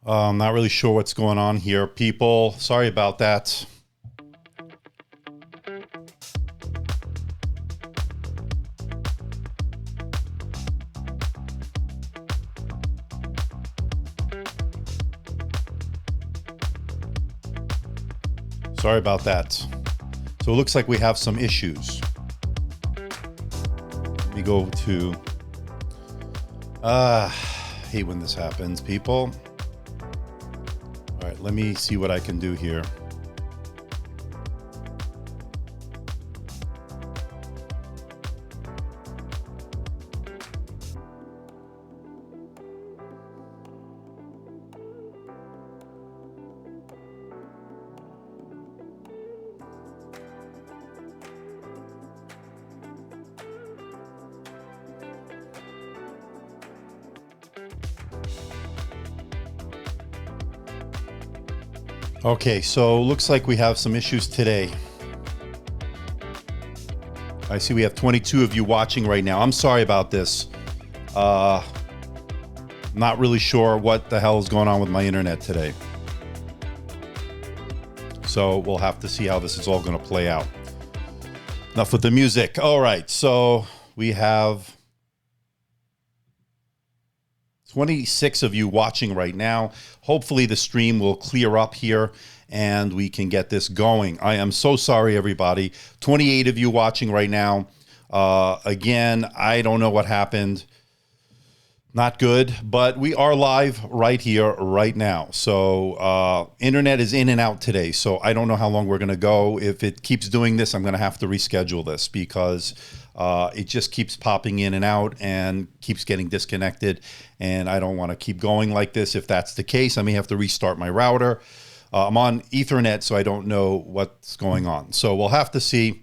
I'm not really sure what's going on here, people. Sorry about that. Sorry about that. So it looks like we have some issues. Let me go to... hate when this happens, people. All right, let me see what I can do here. Okay, so looks like we have some issues today. I see we have 22 of you watching right now. I'm sorry about this. Not really sure what the hell is going on with my internet today. So we'll have to see how this is all going to play out. Enough with the music. All right, so we have 26 of you watching right now. Hopefully the stream will clear up here and we can get this going. I am so sorry, everybody. 28 of you watching right now. Again, I don't know what happened. Not good, but we are live right here, right now. So internet is in and out today. So I don't know how long we're going to go. If it keeps doing this, I'm going to have to reschedule this because it just keeps popping in and out and keeps getting disconnected. And I don't want to keep going like this. If that's the case, I may have to restart my router. I'm on Ethernet, so I don't know what's going on. So we'll have to see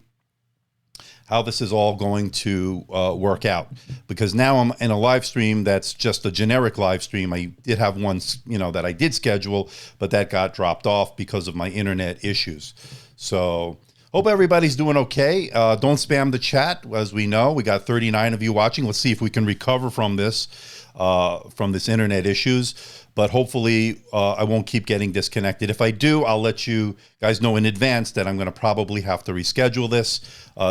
how this is all going to work out, because now I'm in a live stream that's just a generic live stream. I did have one, that I did schedule, but that got dropped off because of my internet issues. So hope everybody's doing okay. Don't spam the chat. As we know, we got 39 of you watching. Let's see if we can recover from this internet issues. But hopefully I won't keep getting disconnected. If I do, I'll let you guys know in advance that I'm going to probably have to reschedule this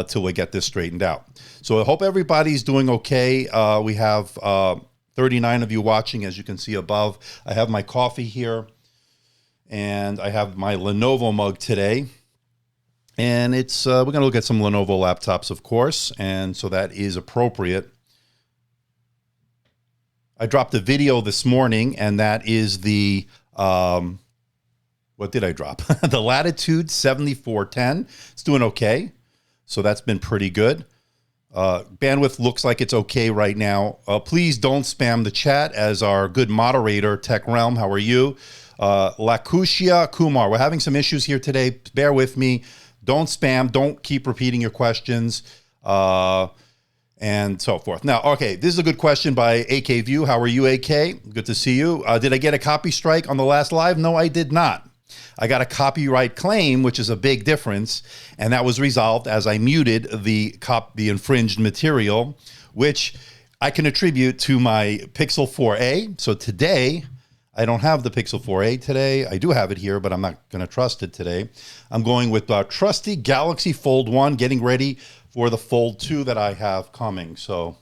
till we get this straightened out. So I hope everybody's doing okay. We have 39 of you watching, as you can see above. I have my coffee here, and I have my Lenovo mug today. And it's we're going to look at some Lenovo laptops, of course, and so that is appropriate. I dropped a video this morning, and that is the, what did I drop? The Latitude 7410. It's doing okay. So that's been pretty good. Bandwidth looks like it's okay right now. Please don't spam the chat, as our good moderator, Tech Realm, how are you? Lakushia Kumar, we're having some issues here today. Bear with me. Don't spam. Don't keep repeating your questions. And so forth. Now, okay, this is a good question by AK View. How are you, AK? Good to see you. Did I get a copy strike on the last live? No, I did not. I got a copyright claim, which is a big difference, and that was resolved as I muted the infringed material, which I can attribute to my Pixel 4a. So today, I don't have the Pixel 4a today. I do have it here, but I'm not going to trust it today. I'm going with trusty Galaxy Fold 1, getting ready for the Fold 2 that I have coming. So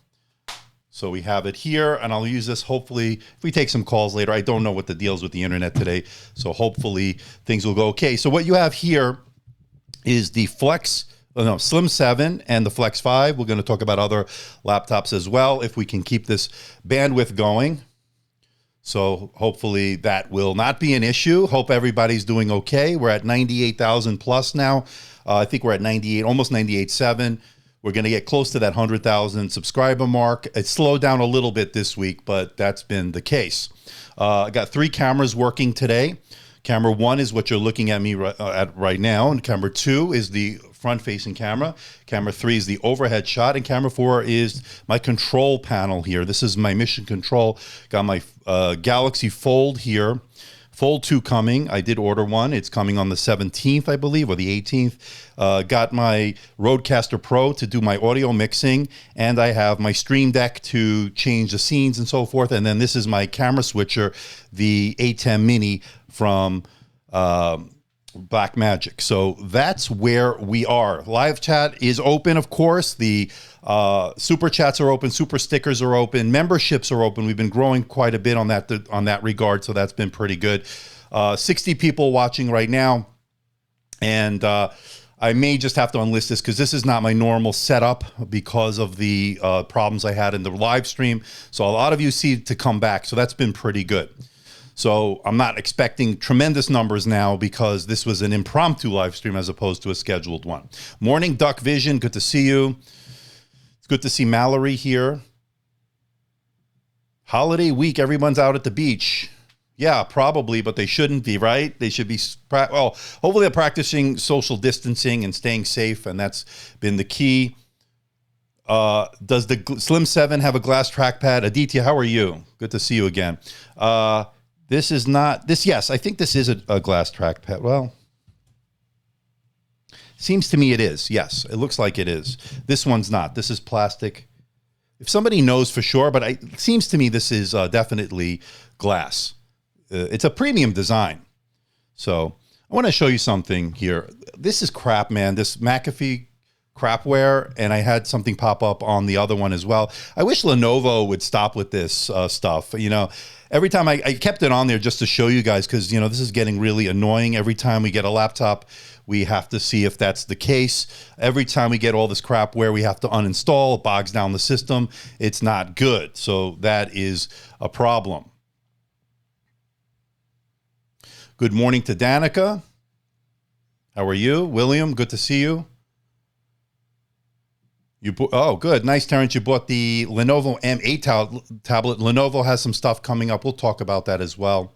we have it here, and I'll use this hopefully if we take some calls later. I don't know what the deal is with the internet today, so hopefully things will go okay. So what you have here is the Slim 7 and the Flex 5. We're going to talk about other laptops as well if we can keep this bandwidth going. So hopefully that will not be an issue. Hope everybody's doing okay. We're at 98,000 plus now. I think we're at 98, almost 98.7. We're going to get close to that 100,000 subscriber mark. It slowed down a little bit this week, but that's been the case. I got 3 cameras working today. Camera 1 is what you're looking at me at right now, and camera 2 is the front-facing camera. Camera 3 is the overhead shot, and camera 4 is my control panel here. This is my mission control. Got my Galaxy Fold here Fold 2 coming. I did order one. It's coming on the 17th, I believe, or the 18th. Got my Rodecaster Pro to do my audio mixing, and I have my Stream Deck to change the scenes and so forth. And then this is my camera switcher, the A10 Mini from Blackmagic. So that's where we are. Live chat is open, of course. The super chats are open, super stickers are open, memberships are open. We've been growing quite a bit on that regard, so that's been pretty good. 60 people watching right now, and I may just have to unlist this because this is not my normal setup because of the problems I had in the live stream. So a lot of you see to come back, so that's been pretty good. So I'm not expecting tremendous numbers now because this was an impromptu live stream as opposed to a scheduled one. Morning, Duck Vision. Good to see you. It's good to see Mallory here. Holiday week. Everyone's out at the beach. Yeah, probably, but they shouldn't be, right? They should be, well, hopefully they're practicing social distancing and staying safe, and that's been the key. Does the Slim 7 have a glass trackpad? Aditya, how are you? Good to see you again. This is not this. Yes, I think this is a glass trackpad. Well, seems to me it is. Yes, it looks like it is. This one's not. This is plastic. If somebody knows for sure, but it seems to me this is definitely glass. It's a premium design. So I want to show you something here. This is crap, man. This McAfee crapware, and I had something pop up on the other one as well. I wish Lenovo would stop with this stuff. You know, every time I kept it on there just to show you guys because, you know, this is getting really annoying. Every time we get a laptop, we have to see if that's the case. Every time we get all this crapware, we have to uninstall. It bogs down the system. It's not good. So that is a problem. Good morning to Danica. How are you? William, good to see you. Oh, good. Nice, Terrence. You bought the Lenovo M8 tablet. Lenovo has some stuff coming up. We'll talk about that as well.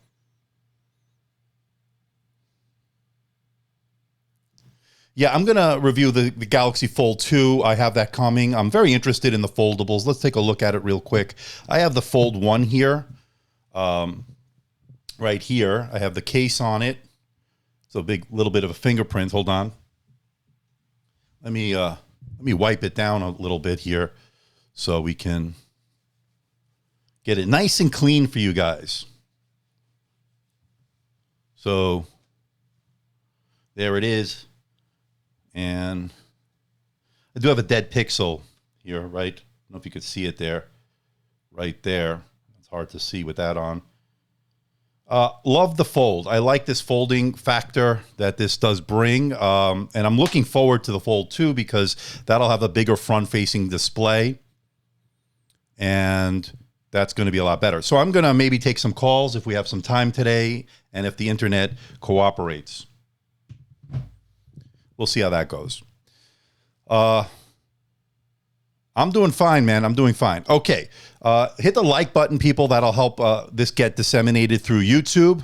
Yeah, I'm going to review the Galaxy Fold 2. I have that coming. I'm very interested in the foldables. Let's take a look at it real quick. I have the Fold 1 here. Right here. I have the case on it. It's a big little bit of a fingerprint. Hold on. Let me wipe it down a little bit here so we can get it nice and clean for you guys. So there it is. And I do have a dead pixel here, right? I don't know if you could see it there. Right there. It's hard to see with that on. Love the fold. I like this folding factor that this does bring. And I'm looking forward to the Fold 2 because that'll have a bigger front-facing display. And that's going to be a lot better. So I'm going to maybe take some calls if we have some time today and if the internet cooperates. We'll see how that goes. I'm doing fine, man. I'm doing fine. Okay. Hit the like button, people. That'll help this get disseminated through YouTube.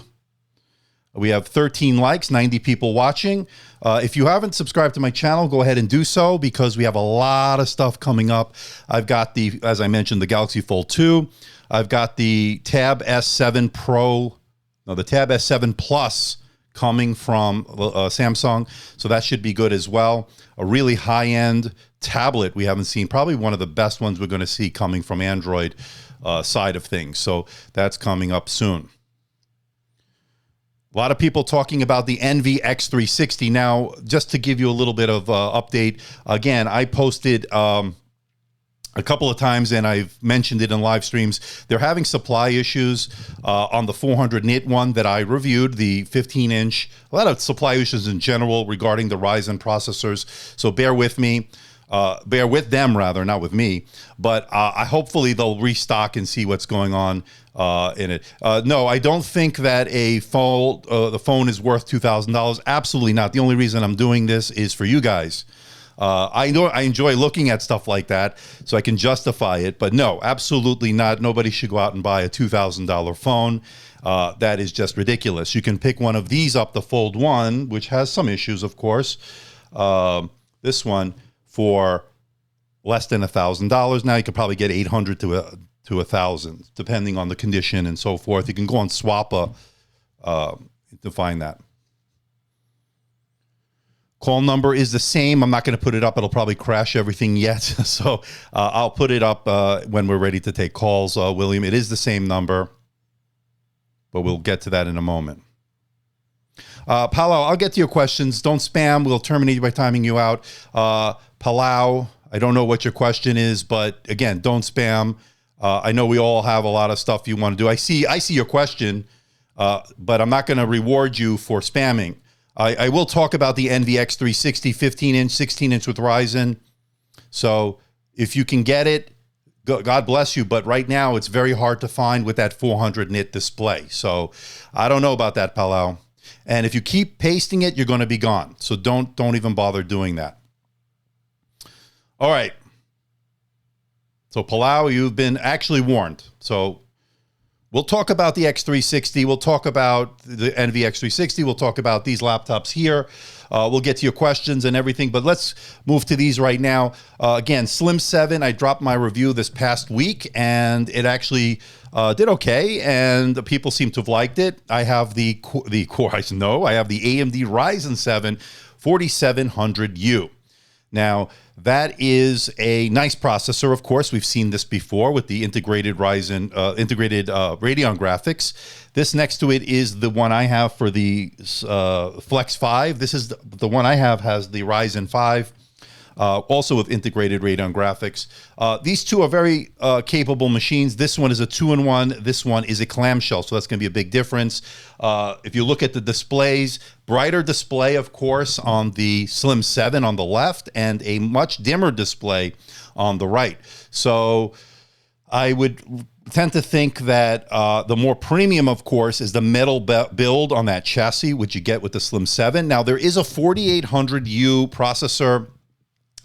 We have 13 likes, 90 people watching. If you haven't subscribed to my channel, go ahead and do so because we have a lot of stuff coming up. I've got the, as I mentioned, the Galaxy Fold 2. I've got the Tab S7 Pro, no, the Tab S7 Plus coming from Samsung. So that should be good as well. A really high-end tablet we haven't seen, probably one of the best ones we're going to see coming from Android side of things. So that's coming up soon. A lot of people talking about the Envy X360. Now, just to give you a little bit of update, again, I posted a couple of times, and I've mentioned it in live streams. They're having supply issues on the 400 nit one that I reviewed, the 15-inch. A lot of supply issues in general regarding the Ryzen processors. So bear with me. Bear with them, rather, not with me. But hopefully they'll restock and see what's going on in it. No, I don't think that the phone is worth $2,000. Absolutely not. The only reason I'm doing this is for you guys. I know I enjoy looking at stuff like that, so I can justify it. But no, absolutely not. Nobody should go out and buy a $2,000 phone. That is just ridiculous. You can pick one of these up, the Fold 1, which has some issues, of course. This one for less than $1,000. Now you could probably get $800 to $1,000, depending on the condition and so forth. You can go on Swappa to find that. Call number is the same. I'm not going to put it up. It'll probably crash everything yet. So I'll put it up when we're ready to take calls, William. It is the same number, but we'll get to that in a moment. Palau, I'll get to your questions. Don't spam. We'll terminate you by timing you out. Palau, I don't know what your question is, but again, don't spam. I know we all have a lot of stuff you want to do. I see your question, but I'm not going to reward you for spamming. I will talk about the NV X360 15-inch, 16-inch with Ryzen. So if you can get it, God bless you. But right now, it's very hard to find with that 400 nit display. So I don't know about that, Palau. And if you keep pasting it, you're going to be gone. So don't even bother doing that. All right. So Palau, you've been actually warned. So we'll talk about the X360. We'll talk about the NV X360. We'll talk about these laptops here. We'll get to your questions and everything, but let's move to these right now. Again, Slim 7, I dropped my review this past week, and it actually did okay, and the people seem to have liked it. I have the Core, I know, I have the AMD Ryzen 7 4700U. Now, that is a nice processor, of course. We've seen this before with the integrated Radeon graphics. This next to it is the one I have for the Flex 5. This is the one I have has the Ryzen 5, also with integrated Radeon graphics. These two are very capable machines. This one is a 2-in-1. This one is a clamshell, so that's going to be a big difference. If you look at the displays, brighter display, of course, on the Slim 7 on the left, and a much dimmer display on the right. So I would tend to think that the more premium, of course, is the metal build on that chassis, which you get with the Slim 7. Now, there is a 4800U processor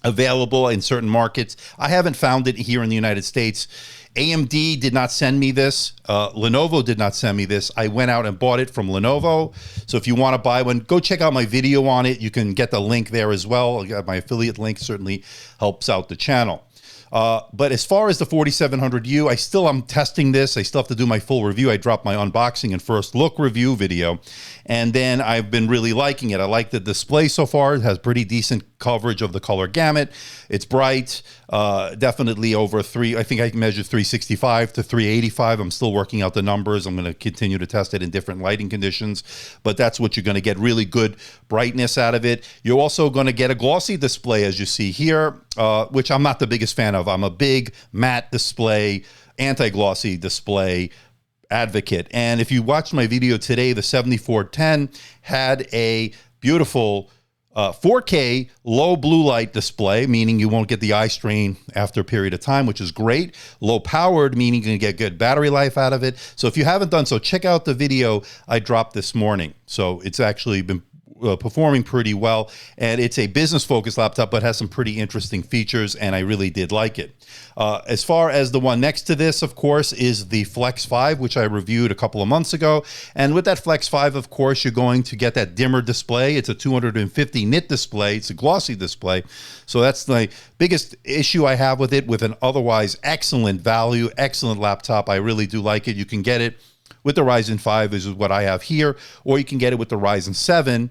available in certain markets. I haven't found it here in the United States. AMD did not send me this. Lenovo did not send me this. I went out and bought it from Lenovo. So if you want to buy one, go check out my video on it. You can get the link there as well. My affiliate link certainly helps out the channel. But as far as the 4700U, I'm testing this. I still have to do my full review. I dropped my unboxing and first look review video, and then I've been really liking it. I like the display so far. It has pretty decent coverage of the color gamut. It's bright, definitely over I think I measured 365 to 385. I'm still working out the numbers. I'm going to continue to test it in different lighting conditions, but that's what you're going to get, really good brightness out of it. You're also going to get a glossy display, as you see here, which I'm not the biggest fan of. I'm a big matte display, anti-glossy display advocate. And if you watched my video today, the 7410 had a beautiful 4K low blue light display, meaning you won't get the eye strain after a period of time, which is great. Low powered, meaning you can get good battery life out of it. So if you haven't done so, check out the video I dropped this morning. So it's actually been performing pretty well, and it's a business-focused laptop, but has some pretty interesting features, and I really did like it. As far as the one next to this, of course, is the Flex 5, which I reviewed a couple of months ago. And with that Flex 5, of course, you're going to get that dimmer display. It's a 250 nit display. It's a glossy display. So that's the biggest issue I have with it, with an otherwise excellent value, excellent laptop. I really do like it. You can get it with the Ryzen 5, is what I have here, or you can get it with the Ryzen 7.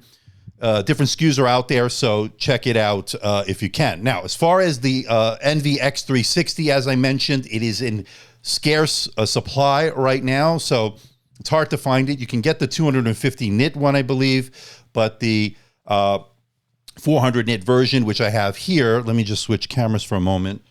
Different SKUs are out there, so check it out if you can. Now, as far as the NV X360, as I mentioned, it is in scarce supply right now, so it's hard to find it. You can get the 250 nit one, I believe, but the 400 nit version, which I have here, let me just switch cameras for a moment.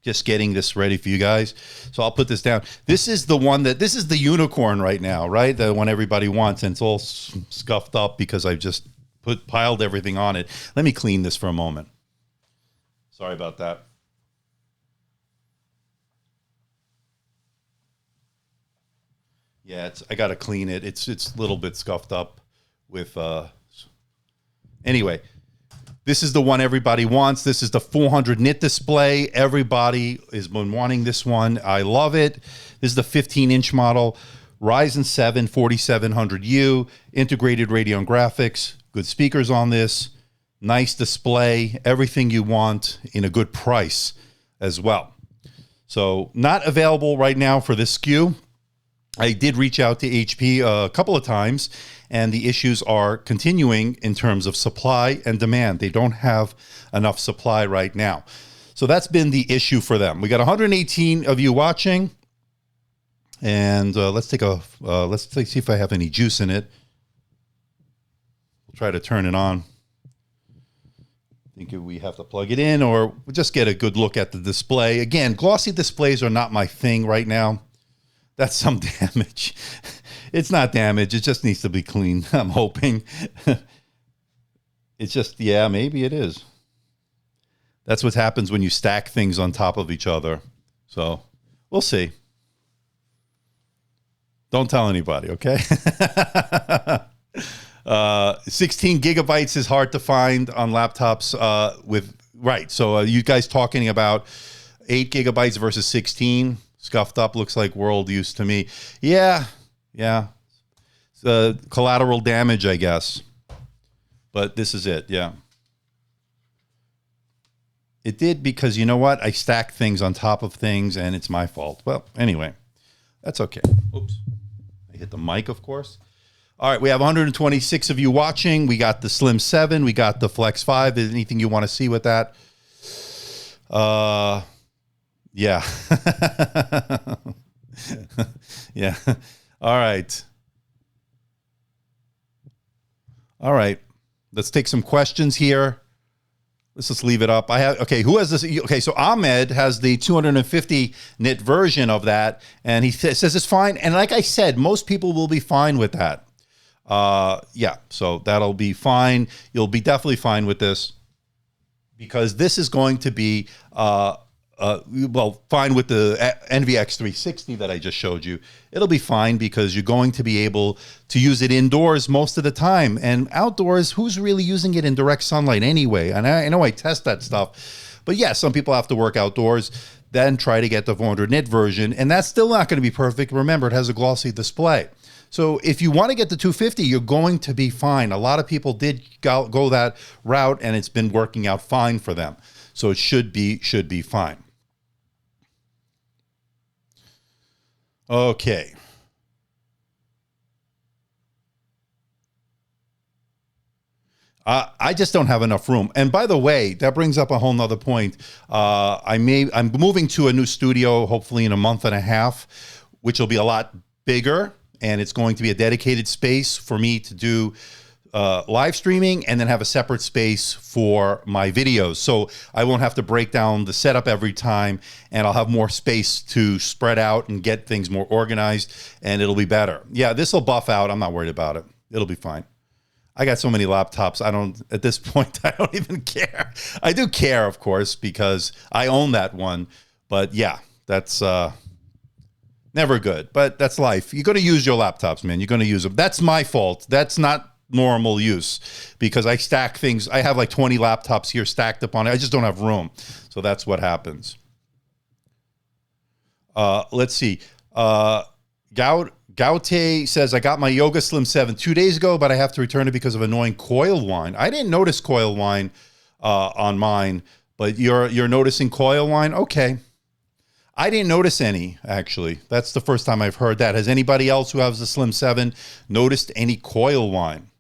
Just getting this ready for you guys. So I'll put this down. This is the one this is the unicorn right now, right? The one everybody wants, and it's all scuffed up because I've just piled everything on it. Let me clean this for a moment. Sorry about that. Yeah, I got to clean it. It's a little bit scuffed up with, anyway. This is the one everybody wants. This is the 400 nit display. Everybody has been wanting this one. I love it. This is the 15-inch model. Ryzen 7 4700U, integrated Radeon graphics, good speakers on this, nice display, everything you want in a good price as well. So not available right now for this SKU. I did reach out to HP a couple of times, and the issues are continuing in terms of supply and demand. They don't have enough supply right now. So that's been the issue for them. We got 118 of you watching, and let's see if I have any juice in it. We'll try to turn it on. I think we have to plug it in, or we'll just get a good look at the display. Again, glossy displays are not my thing right now. That's some damage. It's not damage. It just needs to be cleaned, I'm hoping. It's just, yeah, maybe it is. That's what happens when you stack things on top of each other. So we'll see. Don't tell anybody, okay? 16 gigabytes is hard to find on laptops right. So you guys talking about 8 gigabytes versus 16? Scuffed up, looks like world use to me. Yeah. Collateral damage, I guess. But this is it, yeah. It did because, you know what? I stack things on top of things, and it's my fault. Well, anyway, that's okay. Oops. I hit the mic, of course. All right, we have 126 of you watching. We got the Slim 7. We got the Flex 5. Is anything you want to see with that? Yeah. Yeah. All right. Let's take some questions here. Let's just leave it up. Who has this? Okay, so Ahmed has the 250 nit version of that, and he says it's fine. And like I said, most people will be fine with that. Yeah, so that'll be fine. You'll be definitely fine with this because this is going to be, fine with the NV X360 that I just showed you. It'll be fine because you're going to be able to use it indoors most of the time. And outdoors, who's really using it in direct sunlight anyway? And I know I test that stuff. But yeah, some people have to work outdoors, then try to get the 400 nit version. And that's still not going to be perfect. Remember, it has a glossy display. So if you want to get the 250, you're going to be fine. A lot of people did go that route, and it's been working out fine for them. So it should be fine. Okay. I just don't have enough room. And by the way, that brings up a whole nother point. I'm moving to a new studio, hopefully in a month and a half, which will be a lot bigger. And it's going to be a dedicated space for me to do live streaming and then have a separate space for my videos. So I won't have to break down the setup every time, and I'll have more space to spread out and get things more organized, and it'll be better. Yeah, this will buff out. I'm not worried about it. It'll be fine. I got so many laptops. At this point, I don't even care. I do care, of course, because I own that one. But yeah, that's never good. But that's life. You're going to use your laptops, man. You're going to use them. That's my fault. That's not normal use because I stack things. I have like 20 laptops here stacked up on it. I just don't have room. So that's what happens. Let's see. Gaute says, I got my Yoga Slim 7 2 days ago, but I have to return it because of annoying coil whine. I didn't notice coil whine on mine, but you're noticing coil whine? Okay. I didn't notice any, actually. That's the first time I've heard that. Has anybody else who has the Slim 7 noticed any coil whine?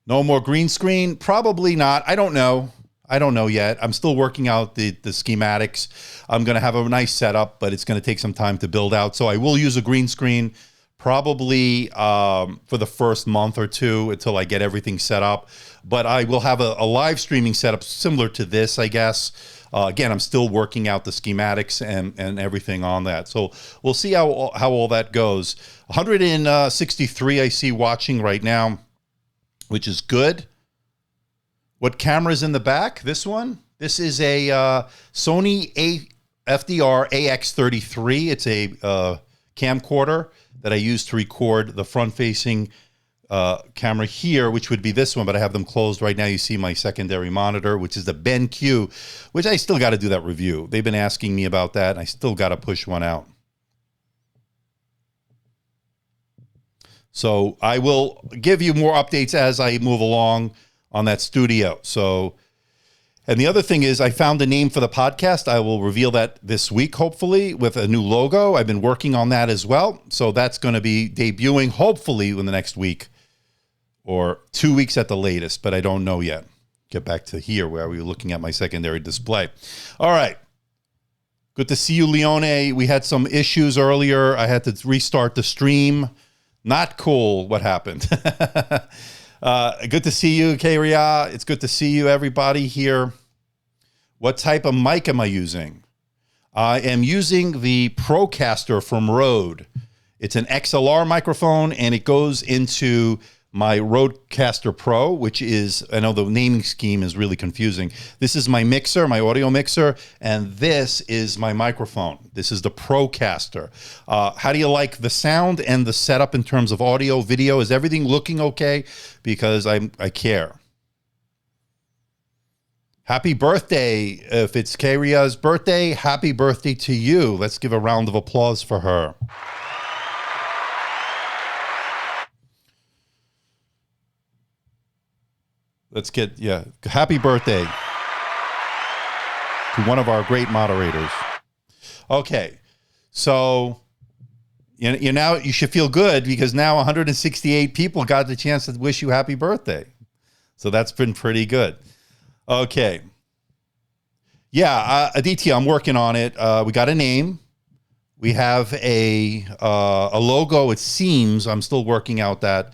No more green screen? Probably not. I don't know. I don't know yet. I'm still working out the schematics. I'm going to have a nice setup, but it's going to take some time to build out. So I will use a green screen probably for the first month or two until I get everything set up. But I will have a live streaming setup similar to this, I guess. Again, I'm still working out the schematics and everything on that. So we'll see how all that goes. 163 I see watching right now, which is good. What camera's in the back? This one? This is a Sony FDR AX33. It's a camcorder that I use to record the front-facing camera here, which would be this one, but I have them closed right now. You see my secondary monitor, which is the BenQ, which I still got to do that review. They've been asking me about that, and I still got to push one out. So I will give you more updates as I move along on that studio. So And the other thing is I found a name for the podcast. I will reveal that this week, hopefully, with a new logo. I've been working on that as well. So that's going to be debuting, hopefully, in the next week or 2 weeks at the latest, but I don't know yet. Get back to here where we were looking at my secondary display. All right. Good to see you, Leone. We had some issues earlier. I had to restart the stream. Not cool what happened. Good to see you, Kria. It's good to see you, everybody here. What type of mic am I using? I am using the Procaster from Rode. It's an XLR microphone, and it goes into my Rodecaster Pro, which is, I know the naming scheme is really confusing. This is my mixer, my audio mixer, and this is my microphone. This is the Procaster. How do you like the sound and the setup in terms of audio, video? Is everything looking okay? Because I care. Happy birthday. If it's Karia's birthday, happy birthday to you. Let's give a round of applause for her. Let's get, happy birthday to one of our great moderators. Okay, so you should feel good because now 168 people got the chance to wish you happy birthday. So that's been pretty good. Okay. Yeah, Aditya, I'm working on it. We got a name. We have a logo, it seems. I'm still working out that,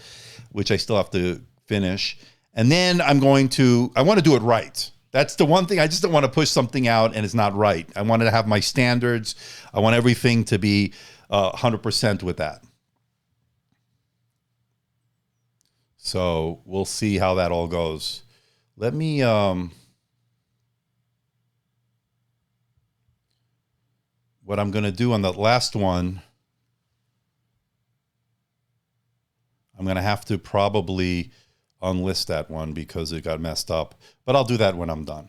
which I still have to finish. And then I want to do it right. That's the one thing. I just don't want to push something out and it's not right. I wanted to have my standards. I want everything to be 100% with that. So we'll see how that all goes. Let me, what I'm going to do on the last one, I'm going to have to probably unlist that one because it got messed up, but I'll do that when I'm done.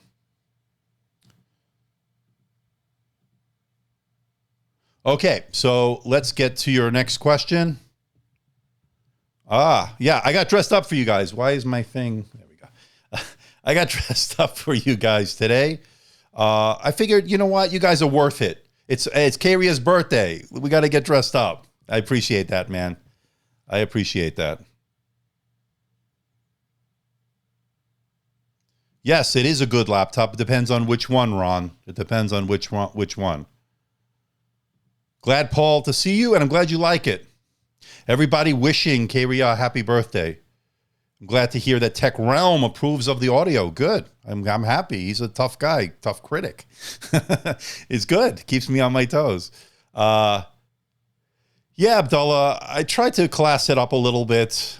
Okay, so let's get to your next question. Yeah, I got dressed up for you guys. Why is my thing? There we go. I got dressed up for you guys today. I figured, you know what? You guys are worth it. It's Karia's birthday. We got to get dressed up. I appreciate that, man. I appreciate that. Yes, it is a good laptop. It depends on which one, Ron. It depends on which one. Glad, Paul, to see you, and I'm glad you like it. Everybody wishing Karia a happy birthday. I'm glad to hear that Tech Realm approves of the audio. Good. I'm happy. He's a tough guy, tough critic. It's good. Keeps me on my toes. Yeah, Abdullah, I tried to class it up a little bit.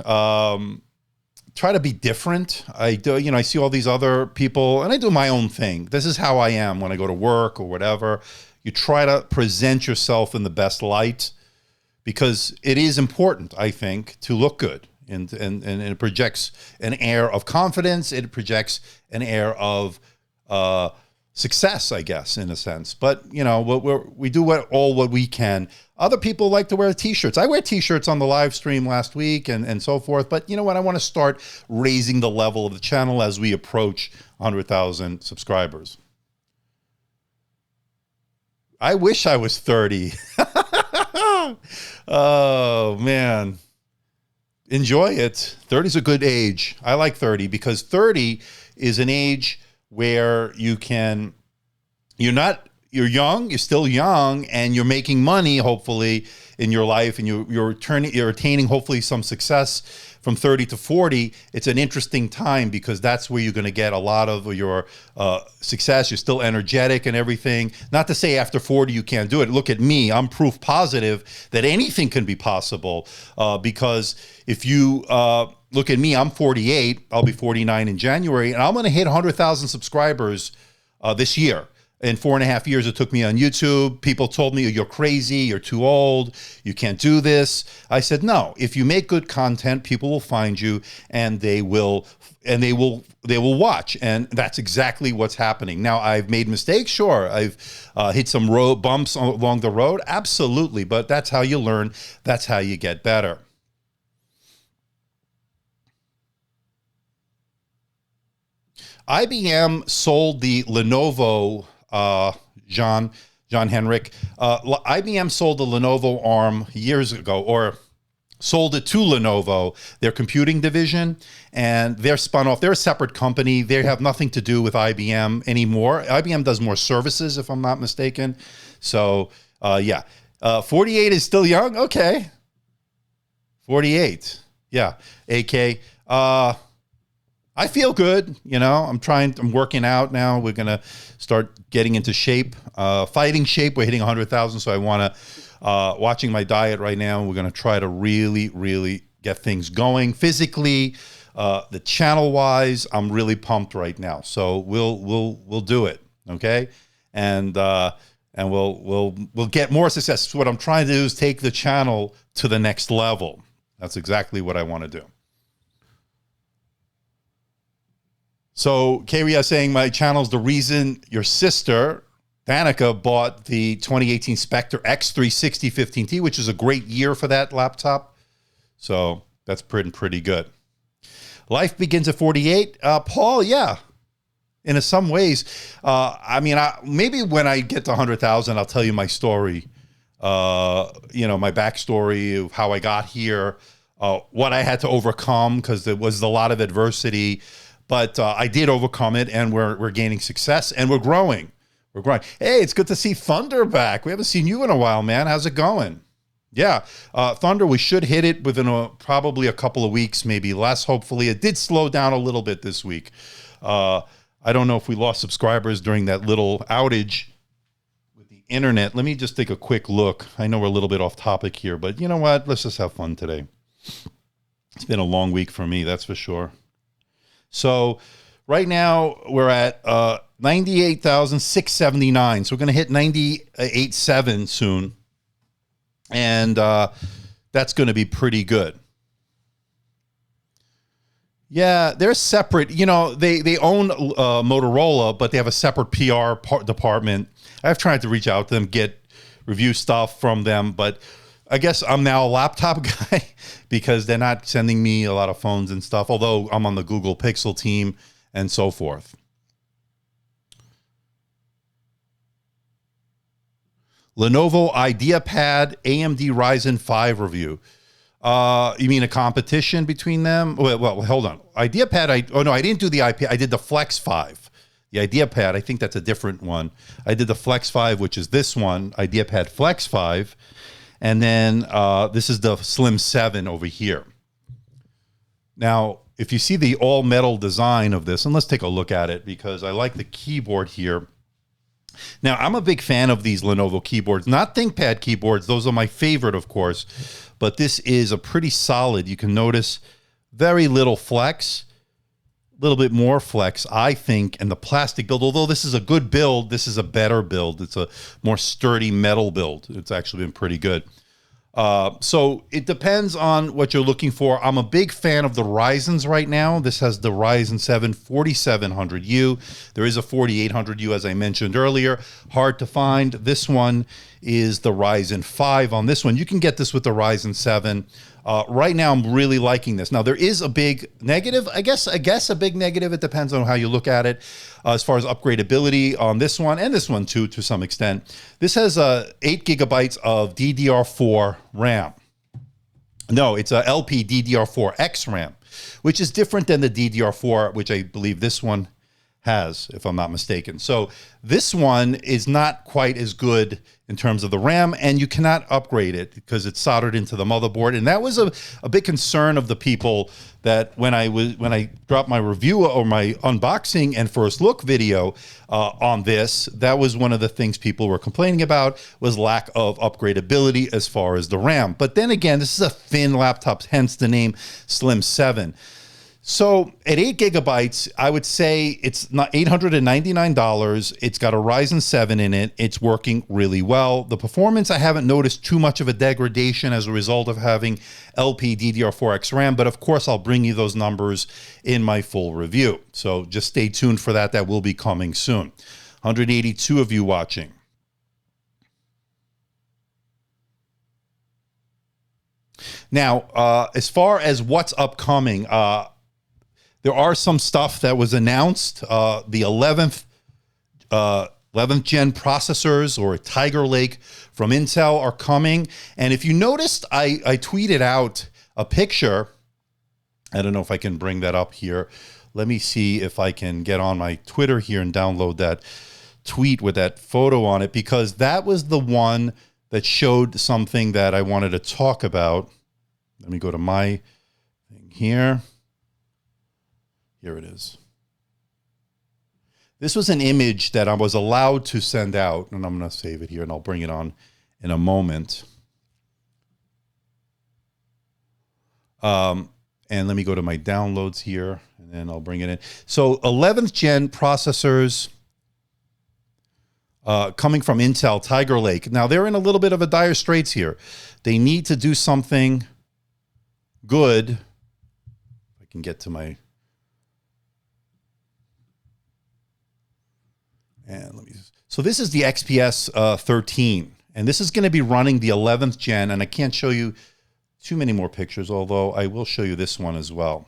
Try to be different. I do, I see all these other people and I do my own thing. This is how I am when I go to work or whatever. You try to present yourself in the best light because it is important, I think, to look good. And it projects an air of confidence. It projects an air of success, I guess, in a sense. But, we do what we can. Other people like to wear T-shirts. I wear T-shirts on the live stream last week and so forth. But you know what? I want to start raising the level of the channel as we approach 100,000 subscribers. I wish I was 30. Oh, man. Enjoy it. 30 is a good age. I like 30 because 30 is an age where you're young, you're still young, and you're making money, hopefully, in your life, and you're attaining, hopefully, some success. From 30 to 40, it's an interesting time because that's where you're going to get a lot of your success. You're still energetic and everything. Not to say after 40 you can't do it. Look at me. I'm proof positive that anything can be possible because if you look at me, I'm 48. I'll be 49 in January, and I'm going to hit 100,000 subscribers this year. In 4.5 years, it took me on YouTube. People told me, you're crazy, you're too old, you can't do this. I said, no, if you make good content, people will find you and they will watch. And that's exactly what's happening. Now, I've made mistakes. Sure. I've hit some road bumps along the road. Absolutely. But that's how you learn. That's how you get better. IBM sold the Lenovo, John Henrik. IBM sold the Lenovo ARM years ago, or sold it to Lenovo, their computing division, and they're spun off. They're a separate company. They have nothing to do with IBM anymore. IBM does more services, if I'm not mistaken. So, yeah. 48 is still young? Okay. 48. Yeah. AK. I feel good. You know, I'm working out now. We're going to start getting into shape, fighting shape. We're hitting 100,000. So I want to, watching my diet right now. We're going to try to really, really get things going physically, the channel wise. I'm really pumped right now. So we'll do it. Okay. And we'll get more success. What I'm trying to do is take the channel to the next level. That's exactly what I want to do. So Karia saying my channel is the reason your sister, Danica, bought the 2018 Spectre x360 15T, which is a great year for that laptop. So that's pretty good. Life begins at 48. Paul, yeah. In some ways, I mean, maybe when I get to 100,000, I'll tell you my story. You know, my backstory of how I got here, what I had to overcome, because there was a lot of adversity. But I did overcome it, and we're gaining success, and we're growing. We're growing. Hey, it's good to see Thunder back. We haven't seen you in a while, man. How's it going? Yeah, Thunder, we should hit it within probably a couple of weeks, maybe less, hopefully. It did slow down a little bit this week. I don't know if we lost subscribers during that little outage with the internet. Let me just take a quick look. I know we're a little bit off topic here, but you know what? Let's just have fun today. It's been a long week for me, that's for sure. So right now we're at 98,679. So we're going to hit 98.7 soon. And that's going to be pretty good. Yeah, they're separate. You know, they own Motorola, but they have a separate PR department. I've tried to reach out to them, get review stuff from them, but I guess I'm now a laptop guy because they're not sending me a lot of phones and stuff, although I'm on the Google Pixel team and so forth. Lenovo IdeaPad AMD Ryzen 5 review. You mean a competition between them? Well, hold on. IdeaPad, I didn't do the iPad. I did the Flex 5. The IdeaPad, I think that's a different one. I did the Flex 5, which is this one, IdeaPad Flex 5. And then this is the Slim 7 over here. Now, if you see the all-metal design of this, and let's take a look at it because I like the keyboard here. Now, I'm a big fan of these Lenovo keyboards, not ThinkPad keyboards. Those are my favorite, of course. But this is a pretty solid. You can notice very little flex, a little bit more flex, I think, and the plastic build. Although this is a good build, this is a better build. It's a more sturdy metal build. It's actually been pretty good. So it depends on what you're looking for. I'm a big fan of the Ryzens right now. This has the Ryzen 7 4700U. There is a 4800U, as I mentioned earlier. Hard to find. This one is the Ryzen 5 on this one. You can get this with the Ryzen 7. Right now, I'm really liking this. Now, there is a big negative. I guess a big negative. It depends on how you look at it. As far as upgradability on this one, and this one too, to some extent. This has 8 gigabytes of DDR4 RAM. No, it's a LP DDR4X RAM, which is different than the DDR4, which I believe this one has, if I'm not mistaken. So this one is not quite as good in terms of the RAM, and you cannot upgrade it because it's soldered into the motherboard. And that was a big concern of the people that when I dropped my review or my unboxing and first look video on this, that was one of the things people were complaining about, was lack of upgradability as far as the RAM. But then again, this is a thin laptop, hence the name Slim 7. So at 8 gigabytes, I would say it's not $899. It's got a Ryzen 7 in it. It's working really well. The performance, I haven't noticed too much of a degradation as a result of having LP DDR4X RAM, but of course I'll bring you those numbers in my full review. So just stay tuned for that. That will be coming soon. 182 of you watching. Now, as far as what's upcoming, There are some stuff that was announced. The 11th gen processors, or Tiger Lake from Intel, are coming. And if you noticed, I tweeted out a picture. I don't know if I can bring that up here. Let me see if I can get on my Twitter here and download that tweet with that photo on it, because that was the one that showed something that I wanted to talk about. Let me go to my thing here. Here it is. This was an image that I was allowed to send out, and I'm going to save it here, and I'll bring it on in a moment. And let me go to my downloads here, and then I'll bring it in. So 11th gen processors coming from Intel, Tiger Lake. Now, they're in a little bit of a dire straits here. They need to do something good. If I can get to my... And let me... So this is the XPS 13, and this is going to be running the 11th gen, and I can't show you too many more pictures, although I will show you this one as well.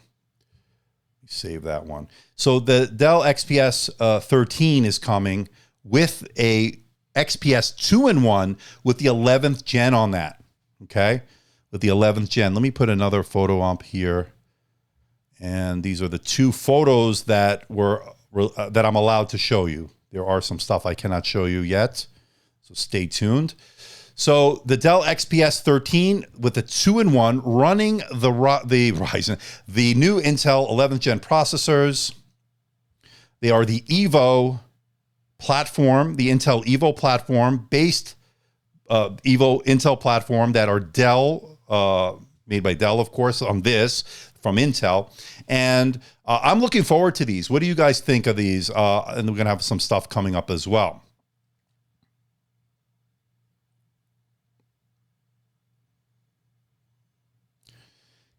Save that one. So the Dell XPS 13 is coming with a XPS 2-in-1 with the 11th gen on that, okay? With the 11th gen. Let me put another photo up here. And these are the two photos that that I'm allowed to show you. There are some stuff I cannot show you yet, so stay tuned. So the Dell XPS 13 with the 2-in-1 running the new Intel 11th gen processors. They are the Evo platform, the Intel Evo platform, based Intel platform that are Dell, made by Dell, of course, on this from Intel. And I'm looking forward to these. What do you guys think of these? And we're going to have some stuff coming up as well.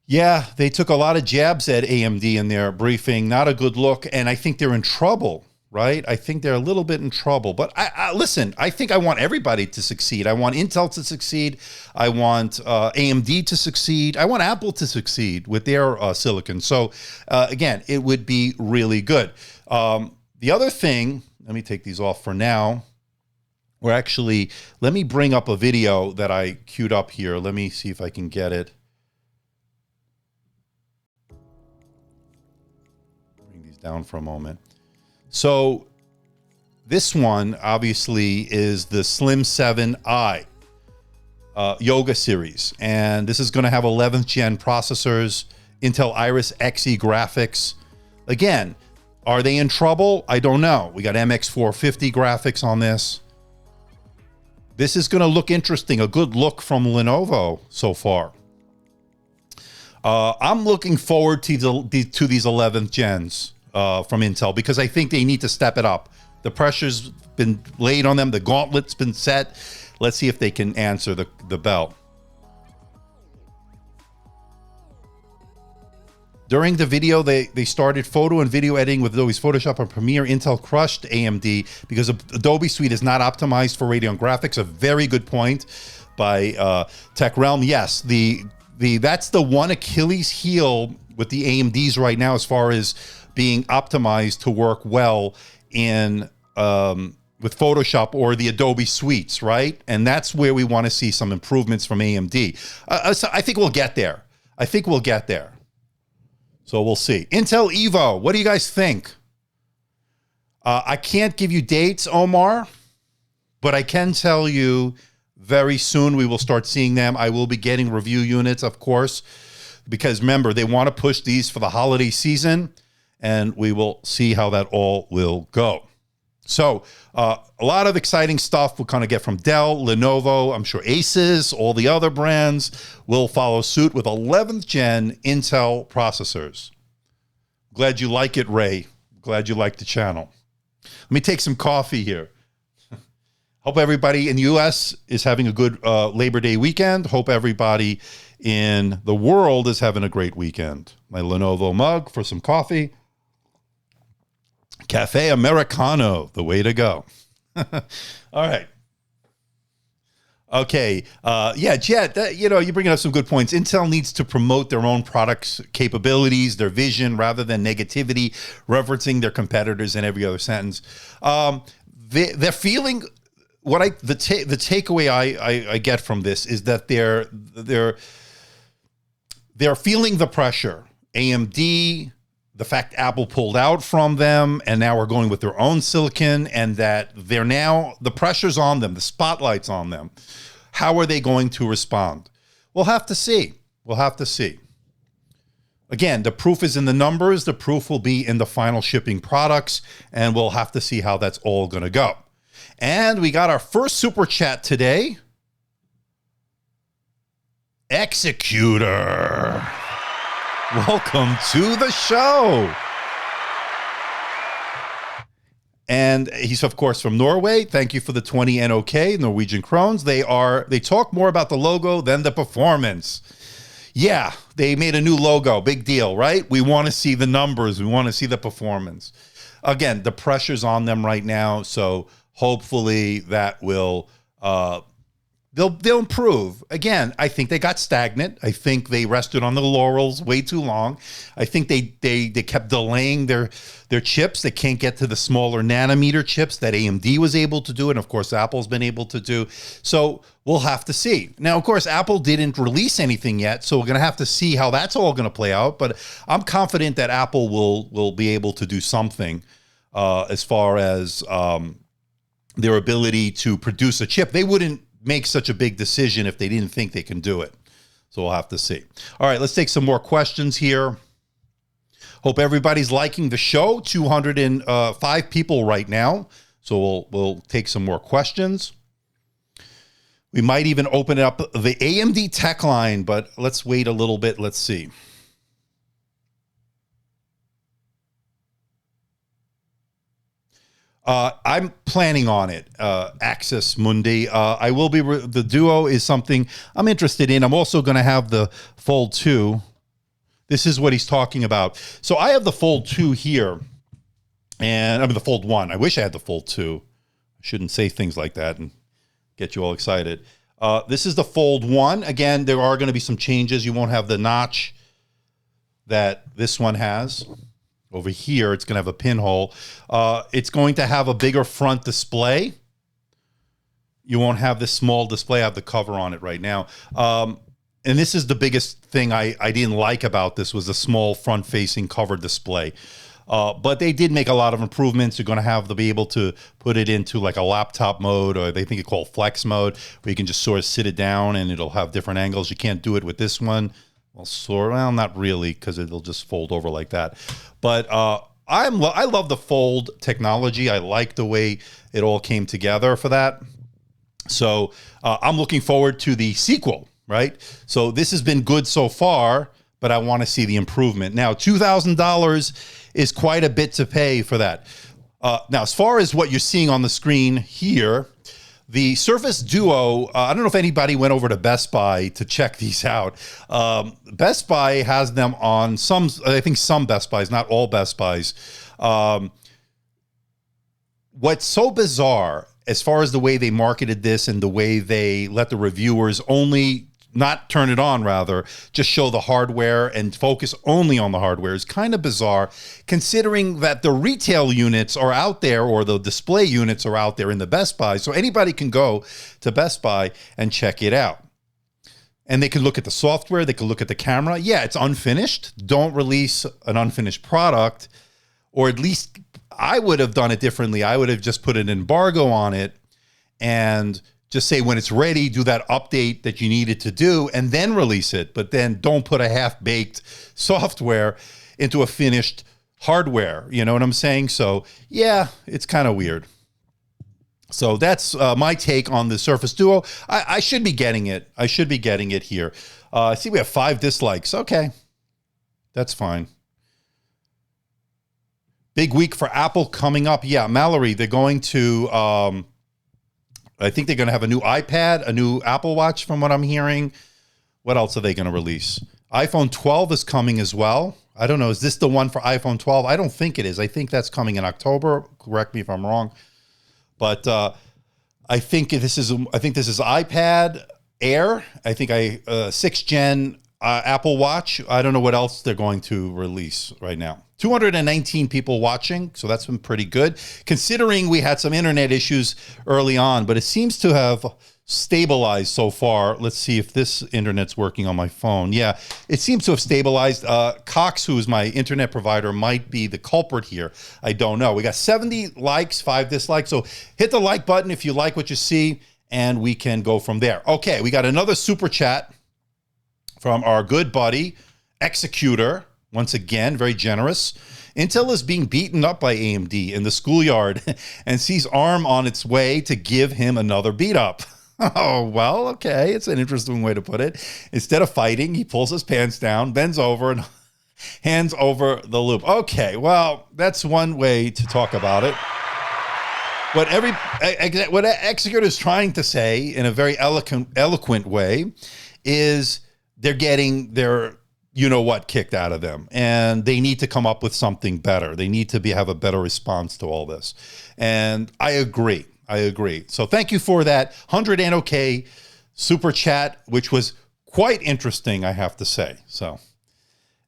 Yeah, they took a lot of jabs at AMD in their briefing. Not a good look. And I think they're in trouble, right? I think they're a little bit in trouble. But listen, I think I want everybody to succeed. I want Intel to succeed. I want AMD to succeed. I want Apple to succeed with their silicon. So again, it would be really good. The other thing, let me take these off for now. Let me bring up a video that I queued up here. Let me see if I can get it. Bring these down for a moment. So this one obviously is the Slim 7i Yoga series. And this is going to have 11th gen processors, Intel Iris Xe graphics. Again, are they in trouble? I don't know. We got MX450 graphics on this. This is going to look interesting. A good look from Lenovo so far. I'm looking forward to these 11th gens from Intel, because I think they need to step it up. The pressure's been laid on them. The gauntlet's been set. Let's see if they can answer the bell. During the video, they started photo and video editing with Adobe's Photoshop and Premiere. Intel crushed AMD because Adobe Suite is not optimized for Radeon graphics. A very good point by TechRealm. Yes, that's the one Achilles heel with the AMDs right now, as far as being optimized to work well in with Photoshop or the Adobe suites, right? And that's where we want to see some improvements from AMD. So I think we'll get there. So we'll see. Intel Evo, what do you guys think? I can't give you dates, Omar, but I can tell you very soon we will start seeing them. I will be getting review units, of course, because remember, they want to push these for the holiday season, and we will see how that all will go. So a lot of exciting stuff we'll kind of get from Dell, Lenovo, I'm sure Asus, all the other brands will follow suit with 11th gen Intel processors. Glad you like it, Ray. Glad you like the channel. Let me take some coffee here. Hope everybody in the U.S. is having a good Labor Day weekend. Hope everybody in the world is having a great weekend. My Lenovo mug for some coffee. Cafe Americano, the way to go. All right. Okay. Yeah, Jet, you're bringing up some good points. Intel needs to promote their own products' capabilities, their vision, rather than negativity, referencing their competitors in every other sentence. They're feeling the takeaway I get from this is that they're feeling the pressure. AMD, the fact Apple pulled out from them and now are going with their own silicon, and that the pressure's on them, the spotlight's on them. How are they going to respond? We'll have to see. We'll have to see. Again, the proof is in the numbers. The proof will be in the final shipping products, and we'll have to see how that's all going to go. And we got our first super chat today. Executor. Welcome to the show. And he's, of course, from Norway. Thank you for the 20 NOK, Norwegian krones. They talk more about the logo than the performance. Yeah, they made a new logo. Big deal, right? We want to see the numbers. We want to see the performance. Again, the pressure's on them right now, so hopefully that will they'll improve. Again, I think they got stagnant. I think they rested on the laurels way too long. I think they kept delaying their chips. They can't get to the smaller nanometer chips that AMD was able to do, and of course Apple's been able to do. So we'll have to see. Now, of course, Apple didn't release anything yet, so we're going to have to see how that's all going to play out. But I'm confident that Apple will be able to do something as far as their ability to produce a chip. They wouldn't make such a big decision if they didn't think they can do it. So we'll have to see. All right, let's take some more questions here. Hope everybody's liking the show. 205 people right now. So we'll take some more questions. We might even open up the AMD TechLine, but let's wait a little bit. Let's see. I'm planning on it. Access Mundi. I will be. The Duo is something I'm interested in. I'm also going to have the Fold 2. This is what he's talking about. So I have the Fold 2 here, and I mean the Fold 1. I wish I had the Fold 2. I shouldn't say things like that and get you all excited. This is the Fold 1. Again, there are going to be some changes. You won't have the notch that this one has. Over here, it's going to have a pinhole. It's going to have a bigger front display. You won't have this small display. I have the cover on it right now. And this is the biggest thing I didn't like about this was the small front-facing cover display. But they did make a lot of improvements. You're going to be able to put it into like a laptop mode, or they think it's called flex mode, where you can just sort of sit it down and it'll have different angles. You can't do it with this one. Well, not really, because it'll just fold over like that. But I love the fold technology. I like the way it all came together for that. So I'm looking forward to the sequel, right? So this has been good so far, but I want to see the improvement. Now, $2,000 is quite a bit to pay for that. Now, as far as what you're seeing on the screen here, the Surface Duo, I don't know if anybody went over to Best Buy to check these out. Best Buy has them on some Best Buys, not all Best Buys. What's so bizarre, as far as the way they marketed this and the way they let the reviewers not turn it on, rather, just show the hardware and focus only on the hardware, is kind of bizarre, considering that the retail units are out there, or the display units are out there in the Best Buy. So anybody can go to Best Buy and check it out. And they can look at the software, they can look at the camera. Yeah, it's unfinished. Don't release an unfinished product, or at least I would have done it differently. I would have just put an embargo on it and just say when it's ready, do that update that you needed to do, and then release it. But then don't put a half-baked software into a finished hardware. You know what I'm saying? So yeah, it's kind of weird. So that's my take on the Surface Duo. I should be getting it. I should be getting it here. I see we have 5 dislikes. Okay, that's fine. Big week for Apple coming up. Yeah, Mallory, they're going to... I think they're going to have a new iPad, a new Apple Watch from what I'm hearing. What else are they going to release? iPhone 12 is coming as well. I don't know. Is this the one for iPhone 12? I don't think it is. I think that's coming in October. Correct me if I'm wrong. But I think this is iPad Air. I think 6th gen Apple Watch. I don't know what else they're going to release right now. 219 people watching, so that's been pretty good, considering we had some internet issues early on, but it seems to have stabilized so far. Let's see if this internet's working on my phone. Yeah, it seems to have stabilized. Cox, who is my internet provider, might be the culprit here. I don't know. We got 70 likes, 5 dislikes, so hit the like button if you like what you see, and we can go from there. Okay, we got another super chat from our good buddy, Executor. Once again, very generous. Intel is being beaten up by AMD in the schoolyard and sees ARM on its way to give him another beat up. Oh, well, okay. It's an interesting way to put it. Instead of fighting, he pulls his pants down, bends over, and hands over the loop. Okay, well, that's one way to talk about it. What Executor is trying to say in a very eloquent way is they're getting their you-know-what kicked out of them, and they need to come up with something better. They need to have a better response to all this. And I agree. So thank you for that 100 NOK super chat, which was quite interesting, I have to say. So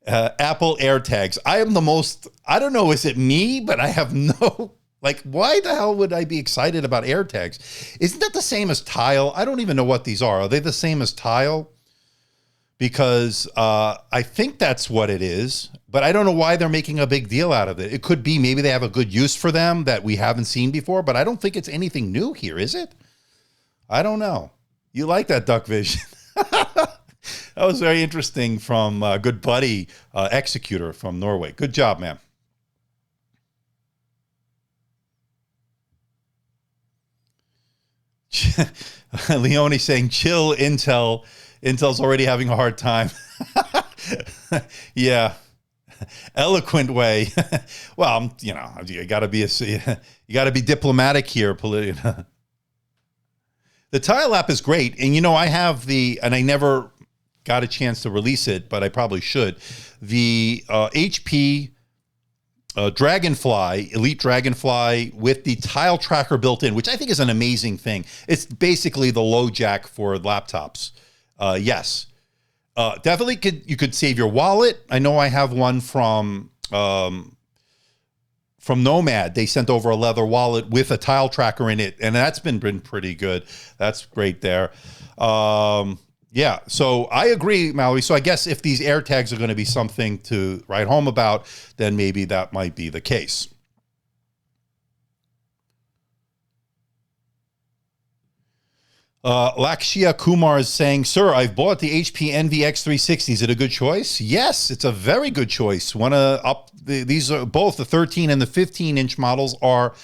Apple AirTags. I don't know, is it me? But I have no, why the hell would I be excited about AirTags? Isn't that the same as Tile? I don't even know what these are. Are they the same as Tile? Because I think that's what it is, but I don't know why they're making a big deal out of it. It could be maybe they have a good use for them that we haven't seen before, but I don't think it's anything new here, is it? I don't know. You like that, Duck Vision. That was very interesting from good buddy Executor from Norway. Good job, man. Leone saying, chill, Intel. Intel's already having a hard time. Yeah. Eloquent way. Well, you got to be diplomatic here. The Tile app is great. And, I have and I never got a chance to release it, but I probably should. The HP Dragonfly, Elite Dragonfly with the Tile tracker built in, which I think is an amazing thing. It's basically the low jack for laptops. Yes, definitely you could save your wallet. I know I have one from Nomad. They sent over a leather wallet with a Tile tracker in it, and that's been pretty good. That's great there. Yeah, so I agree, Mallory. So I guess if these AirTags are going to be something to write home about, then maybe that might be the case. Lakshya Kumar is saying, sir, I've bought the HP Envy X360. Is it a good choice? Yes, it's a very good choice. These are both the 13 and the 15-inch models are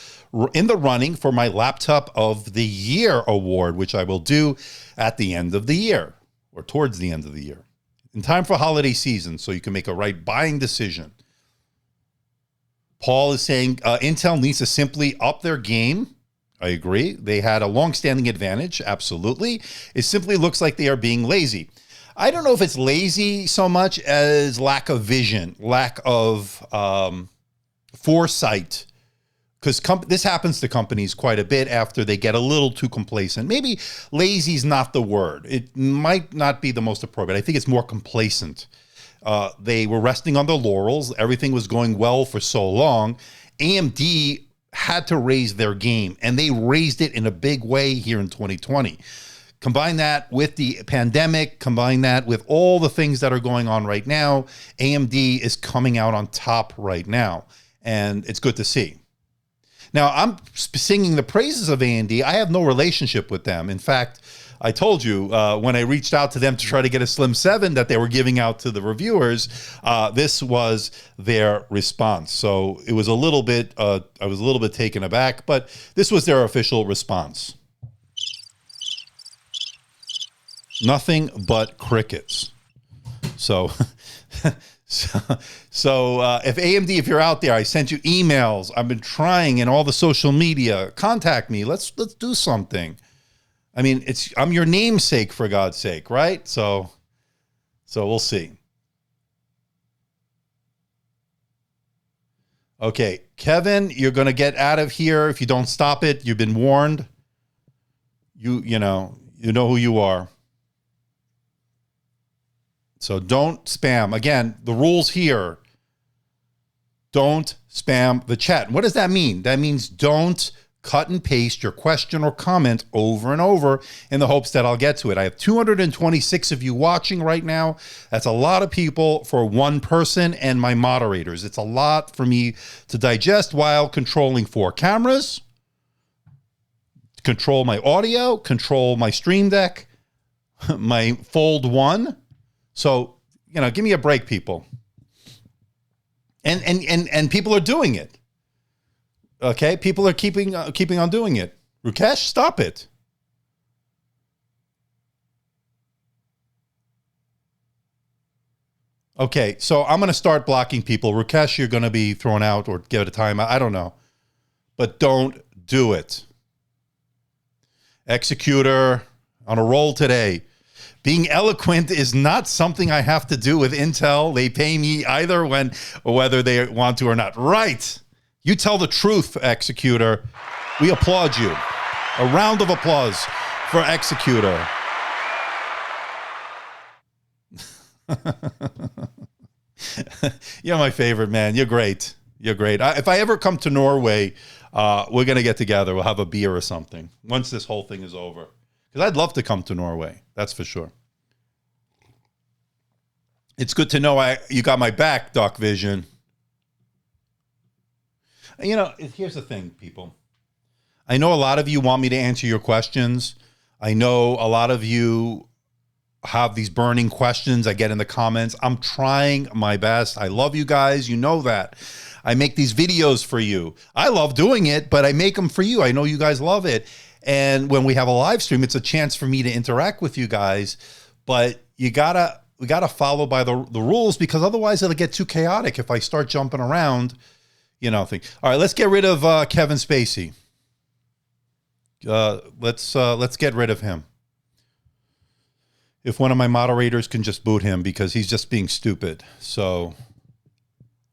in the running for my Laptop of the Year award, which I will do at the end of the year or towards the end of the year in time for holiday season so you can make a right buying decision. Paul is saying Intel needs to simply up their game. I agree. They had a long-standing advantage. Absolutely. It simply looks like they are being lazy. I don't know if it's lazy so much as lack of vision, lack of foresight, because this happens to companies quite a bit after they get a little too complacent. Maybe lazy is not the word. It might not be the most appropriate. I think it's more complacent. They were resting on their laurels. Everything was going well for so long. AMD had to raise their game, and they raised it in a big way here in 2020. Combine that with the pandemic, combine that with all the things that are going on right now, AMD is coming out on top right now, and it's good to see. Now, I'm singing the praises of AMD. I have no relationship with them. In fact, I told you when I reached out to them to try to get a Slim 7 that they were giving out to the reviewers, this was their response. So it was a little bit, I was a little bit taken aback, but this was their official response. Nothing but crickets. So, if AMD, if you're out there, I sent you emails. I've been trying in all the social media. Contact me. Let's do something. I mean, I'm your namesake, for God's sake, right? So we'll see. Okay, Kevin, you're going to get out of here if you don't stop it. You've been warned. You know who you are. So don't spam. Again, the rules here, don't spam the chat. What does that mean? That means don't cut and paste your question or comment over and over in the hopes that I'll get to it. I have 226 of you watching right now. That's a lot of people for one person and my moderators. It's a lot for me to digest while controlling 4 cameras, control my audio, control my Stream Deck, my Fold 1. So, give me a break, people. And people are doing it. Okay, people are keeping on doing it. Rukesh, stop it. Okay, so I'm going to start blocking people. Rukesh, you're going to be thrown out or give it a timeout. I don't know. But don't do it. Executor on a roll today. Being eloquent is not something I have to do with Intel. They pay me either whether they want to or not. Right. You tell the truth, Executor. We applaud you. A round of applause for Executor. You're my favorite, man. You're great. You're great. If I ever come to Norway, we're going to get together. We'll have a beer or something once this whole thing is over. Because I'd love to come to Norway. That's for sure. It's good to know you got my back, Doc Vision. Here's the thing, people. I know a lot of you want me to answer your questions. I know a lot of you have these burning questions I get in the comments. I'm trying my best. I love you guys. You know that. I make these videos for you. I love doing it, but I make them for you. I know you guys love it. And when we have a live stream, it's a chance for me to interact with you guys. But we gotta follow by the rules, because otherwise it'll get too chaotic if I start jumping around. All right, let's get rid of Kevin Spacey. Let's get rid of him. If one of my moderators can just boot him, because he's just being stupid. So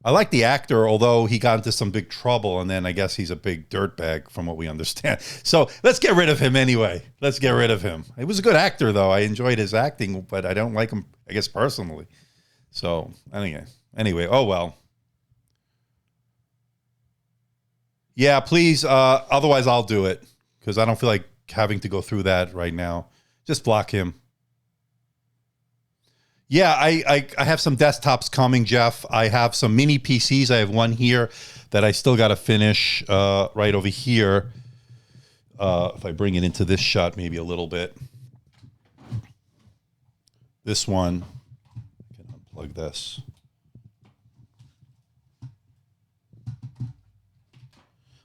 I like the actor, although he got into some big trouble, and then I guess he's a big dirtbag from what we understand. So let's get rid of him anyway. Let's get rid of him. He was a good actor, though. I enjoyed his acting, but I don't like him, I guess, personally. So anyway, oh well. Yeah, please. Otherwise, I'll do it, because I don't feel like having to go through that right now. Just block him. Yeah, I have some desktops coming, Jeff. I have some mini PCs. I have one here that I still got to finish right over here. If I bring it into this shot maybe a little bit. This one, I can unplug this.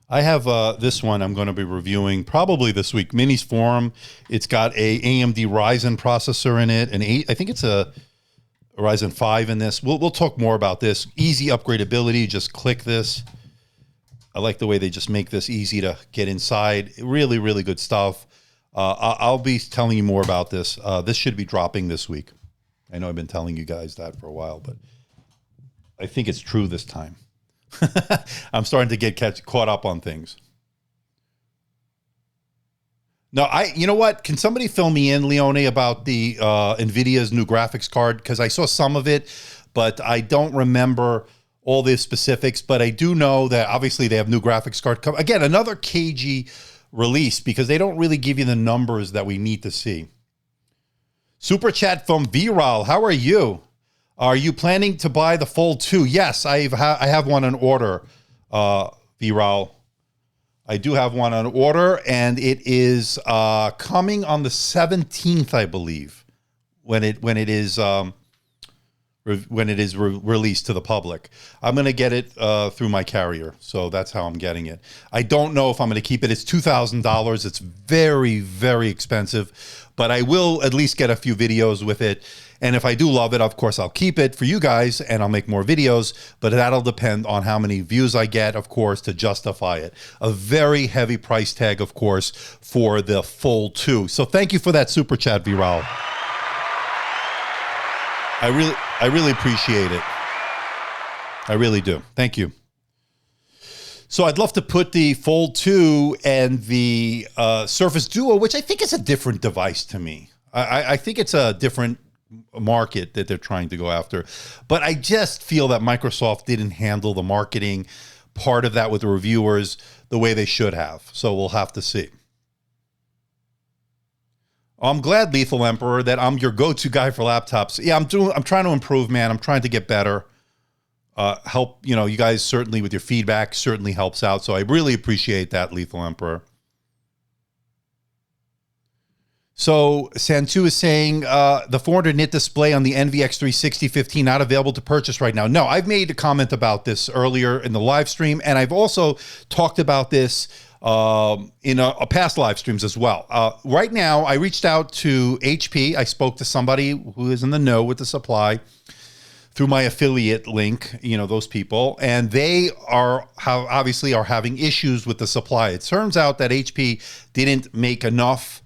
I have this one I'm going to be reviewing probably this week. Minis Forum. It's got a AMD Ryzen processor in it, I think it's a Ryzen 5 in this. We'll talk more about this. Easy upgradability. Just click this. I like the way they just make this easy to get inside. Really, really good stuff. I'll be telling you more about this. This should be dropping this week. I know I've been telling you guys that for a while, but I think it's true this time. I'm starting to get caught up on things. No, you know what? Can somebody fill me in, Leone, about the NVIDIA's new graphics card? Because I saw some of it, but I don't remember all the specifics. But I do know that obviously they have new graphics card. Again, another cagey release, because they don't really give you the numbers that we need to see. Super chat from Viral. How are you? Are you planning to buy the Fold 2? Yes, I have one on order, Viral. I do have one on order, and it is coming on the 17th, I believe, when it is released to the public. I'm going to get it through my carrier, so that's how I'm getting it. I don't know if I'm going to keep it. It's $2,000. It's very, very expensive, but I will at least get a few videos with it. And if I do love it, of course, I'll keep it for you guys, and I'll make more videos, but that'll depend on how many views I get, of course, to justify it. A very heavy price tag, of course, for the Fold 2. So thank you for that super chat, Viral. I really appreciate it. I really do. Thank you. So I'd love to put the Fold 2 and the Surface Duo, which I think is a different device to me. I think it's a different market that they're trying to go after. But I just feel that Microsoft didn't handle the marketing part of that with the reviewers the way they should have. So we'll have to see. I'm glad, Lethal Emperor, that I'm your go-to guy for laptops. Yeah, I'm trying to improve, man. I'm trying to get better. Help, you guys certainly with your feedback certainly helps out. So I really appreciate that, Lethal Emperor. So Santu is saying the 400 nit display on the NV X360 15 not available to purchase right now. No, I've made a comment about this earlier in the live stream, and I've also talked about this in a past live streams as well. Right now, I reached out to HP. I spoke to somebody who is in the know with the supply through my affiliate link, those people, and they obviously are having issues with the supply. It turns out that HP didn't make enough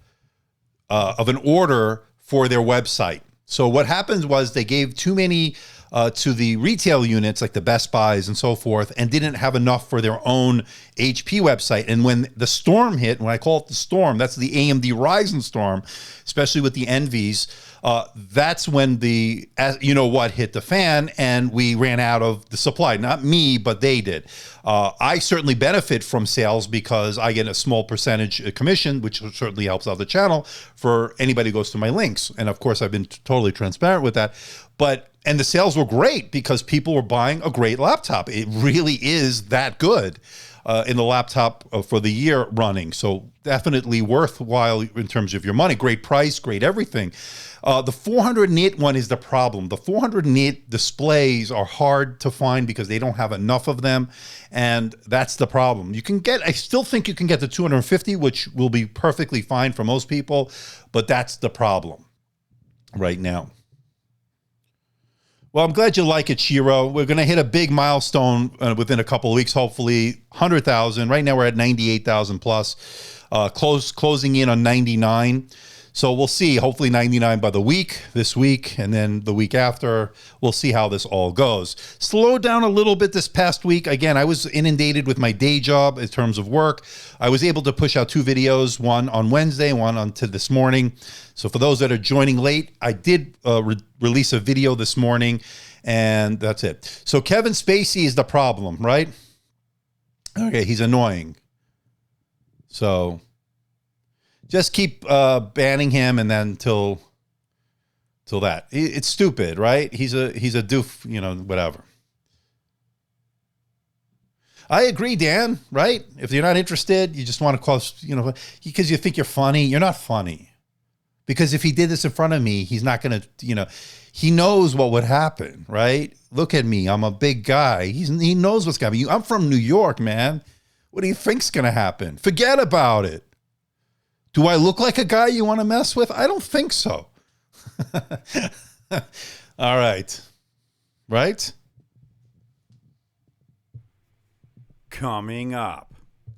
of an order for their website. So what happened was they gave too many to the retail units like the Best Buys and so forth, and didn't have enough for their own HP website. And when the storm hit, when I call it the storm, that's the AMD Ryzen storm, especially with the Envies, that's when the hit the fan, and we ran out of the supply. Not me, but they did. I certainly benefit from sales because I get a small percentage commission, which certainly helps out the channel for anybody who goes to my links. And of course, I've been totally transparent with that. And the sales were great because people were buying a great laptop. It really is that good in the laptop for the year running. So definitely worthwhile in terms of your money. Great price, great everything. The 400 nit one is the problem. The 400 nit displays are hard to find because they don't have enough of them. And that's the problem. I still think you can get the 250, which will be perfectly fine for most people, but that's the problem right now. Well, I'm glad you like it, Shiro. We're going to hit a big milestone within a couple of weeks, hopefully 100,000. Right now we're at 98,000 plus, closing in on 99. So we'll see, hopefully 99 by this week, and then the week after, we'll see how this all goes. Slowed down a little bit this past week. Again, I was inundated with my day job in terms of work. I was able to push out 2 videos, one on Wednesday, one onto this morning. So for those that are joining late, I did release a video this morning, and that's it. So Kevin Spacey is the problem, right? Okay, he's annoying. So just keep banning him, and then till that. It's stupid, right? He's a doof, whatever. I agree, Dan, right? If you're not interested, you just want to call, because you think you're funny. You're not funny. Because if he did this in front of me, he's not going to, he knows what would happen, right? Look at me. I'm a big guy. He knows what's going to happen. I'm from New York, man. What do you think's going to happen? Forget about it. Do I look like a guy you want to mess with? I don't think so. All right. Right? Coming up.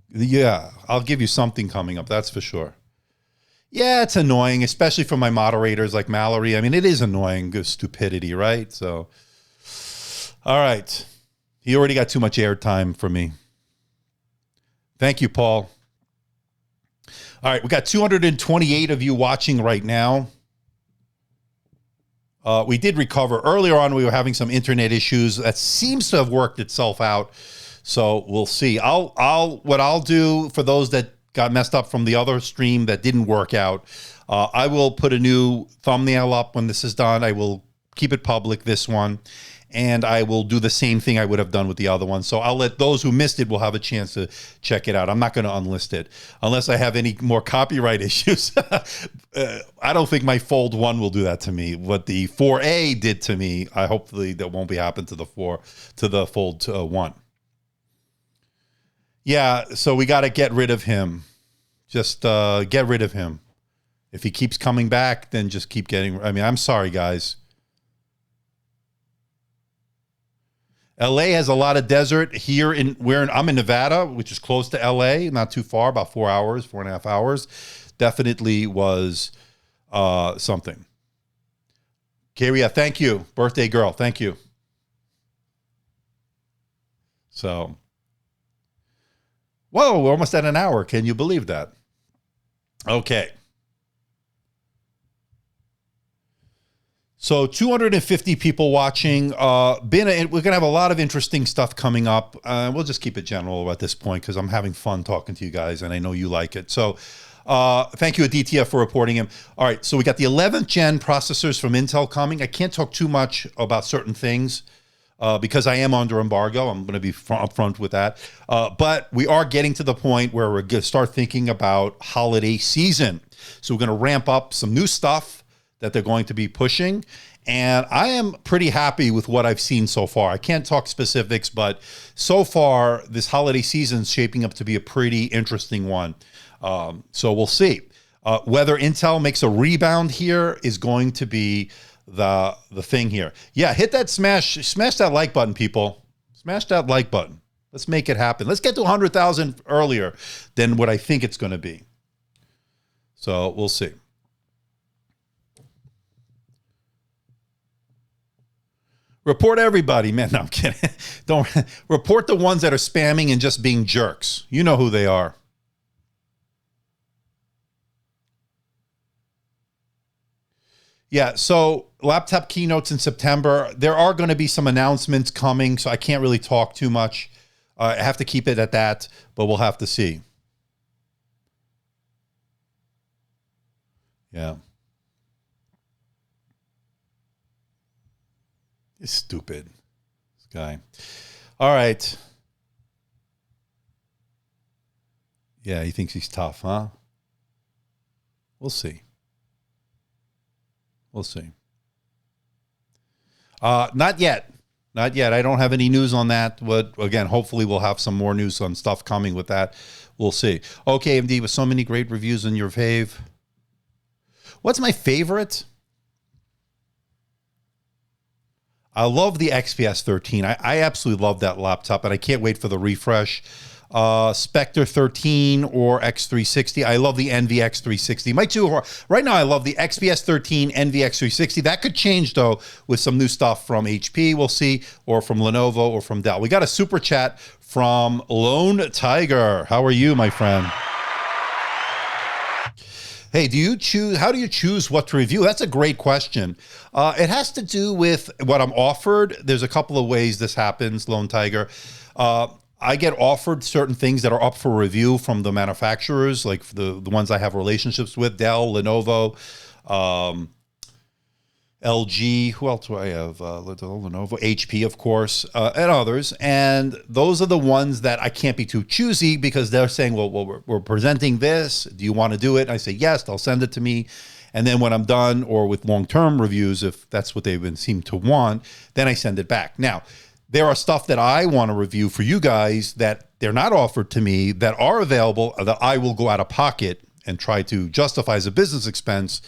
Yeah, I'll give you something coming up. That's for sure. Yeah, it's annoying, especially for my moderators like Mallory. I mean, it is annoying, good stupidity, right? So, all right. He already got too much airtime for me. Thank you, Paul. All right, we got 228 of you watching right now. We did recover. Earlier on, we were having some internet issues. That seems to have worked itself out. So we'll see. What I'll do for those that got messed up from the other stream that didn't work out, I will put a new thumbnail up when this is done. I will keep it public, this one, and I will do the same thing I would have done with the other one. So I'll let those who missed it will have a chance to check it out. I'm not going to unlist it unless I have any more copyright issues. I don't think my Fold 1 will do that to me. What the 4A did to me, hopefully that won't be happen to the Fold 1. Yeah, so we got to get rid of him. Just get rid of him. If he keeps coming back, then just keep getting... I'm sorry, guys. LA has a lot of desert. I'm in Nevada, which is close to LA, not too far, about 4.5 hours. Definitely was something. Karia, thank you. Birthday girl, thank you. So... Whoa, we're almost at an hour. Can you believe that? Okay. So 250 people watching. We're going to have a lot of interesting stuff coming up. We'll just keep it general at this point because I'm having fun talking to you guys, and I know you like it. So thank you, Aditya, for reporting him. All right, so we got the 11th gen processors from Intel coming. I can't talk too much about certain things because I am under embargo. I'm going to be upfront with that. But we are getting to the point where we're going to start thinking about holiday season. So we're going to ramp up some new stuff that they're going to be pushing. And I am pretty happy with what I've seen so far. I can't talk specifics, but so far, this holiday season is shaping up to be a pretty interesting one. So we'll see. Whether Intel makes a rebound here is going to be the thing here. Yeah, hit that smash that like button, people. Smash that like button. Let's make it happen. Let's get to 100,000 earlier than what I think it's going to be. So we'll see. Report everybody, man. No, I'm kidding. Don't report the ones that are spamming and just being jerks. You know who they are. Yeah, so laptop keynotes in September. There are going to be some announcements coming, so I can't really talk too much. I have to keep it at that, but we'll have to see. Yeah. It's stupid, this guy. All right. Yeah, he thinks he's tough, huh? We'll see. We'll see. Not yet. Not yet. I don't have any news on that. But again, hopefully we'll have some more news on stuff coming with that. We'll see. Okay, AMD, with so many great reviews in your fave. What's my favorite? I love the XPS 13. I absolutely love that laptop, and I can't wait for the refresh. Spectre 13 or X360. I love the NV X360. My two are, right now I love the XPS 13, NV X360. That could change, though, with some new stuff from HP, we'll see, or from Lenovo or from Dell. We got a super chat from Lone Tiger. How are you, my friend? Hey, how do you choose what to review? That's a great question. It has to do with what I'm offered. There's a couple of ways this happens, Lone Tiger. I get offered certain things that are up for review from the manufacturers, like the ones I have relationships with, Dell, Lenovo, LG, who else do I have? Lenovo, HP, of course, and others. And those are the ones that I can't be too choosy because they're saying, well, we're presenting this. Do you want to do it? And I say, yes, they'll send it to me. And then when I'm done, or with long-term reviews, if that's what they seem to want, then I send it back. Now, there are stuff that I want to review for you guys that they're not offered to me that are available that I will go out of pocket and try to justify as a business expense,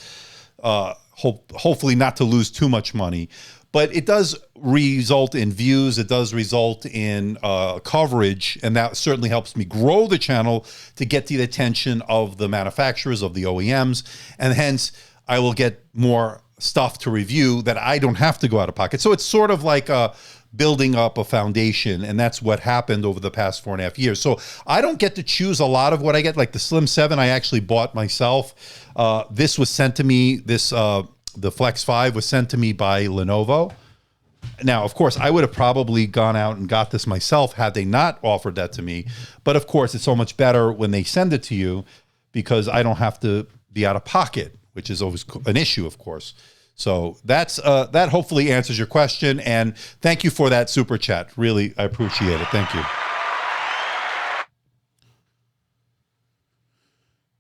hopefully not to lose too much money. But it does result in views. It does result in coverage. And that certainly helps me grow the channel to get the attention of the manufacturers, of the OEMs. And hence, I will get more stuff to review that I don't have to go out of pocket. So it's sort of like building up a foundation. And that's what happened over the past 4.5 years. So I don't get to choose a lot of what I get. Like the Slim 7, I actually bought myself. This was sent to me, the Flex 5 was sent to me by Lenovo. Now, of course, I would have probably gone out and got this myself had they not offered that to me. But of course, it's so much better when they send it to you because I don't have to be out of pocket, which is always an issue, of course. So that hopefully answers your question. And thank you for that super chat. Really, I appreciate it. Thank you.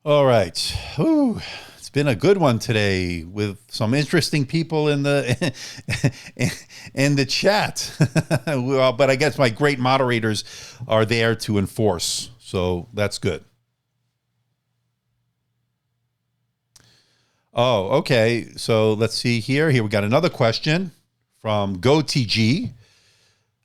All right. Ooh. Been a good one today with some interesting people in the in the chat. But I guess my great moderators are there to enforce, so that's good. Oh, okay. So let's see here. Here we got another question from GoTG.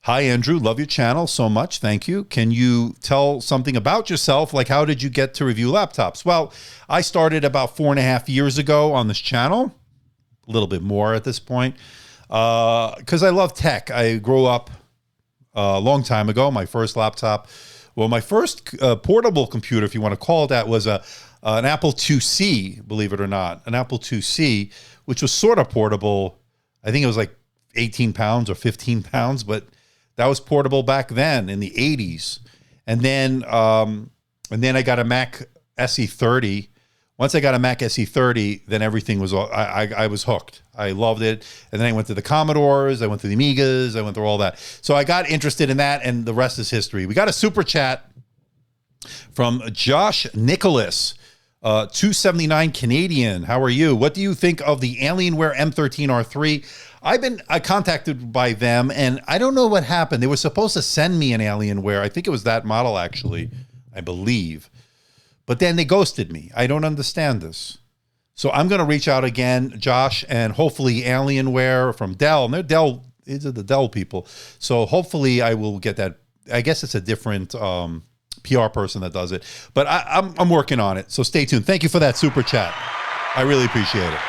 Hi, Andrew. Love your channel so much. Thank you. Can you tell something about yourself? Like, how did you get to review laptops? Well, I started about 4.5 years ago on this channel, a little bit more at this point, because I love tech. I grew up a long time ago. My first laptop Well, my first portable computer, if you want to call it that, was an Apple IIc, believe it or not, an Apple IIc, which was sort of portable. I think it was like 18 pounds or 15 pounds, but that was portable back then in the 80s. And then I got a Mac SE30. Once I got a Mac SE30, then everything was, I was hooked. I loved it. And then I went to the Commodores, I went to the Amigas, I went through all that. So I got interested in that, and the rest is history. We got a super chat from Josh Nicholas, 279 Canadian. How are you? What do you think of the Alienware M13R3? I've been contacted by them, and I don't know what happened. They were supposed to send me an Alienware. I think it was that model, actually, I believe. But then they ghosted me. I don't understand this. So I'm going to reach out again, Josh, and hopefully Alienware from Dell. And they're Dell, these are the Dell people. So hopefully I will get that. I guess it's a different PR person that does it. But I'm working on it. So stay tuned. Thank you for that super chat. I really appreciate it.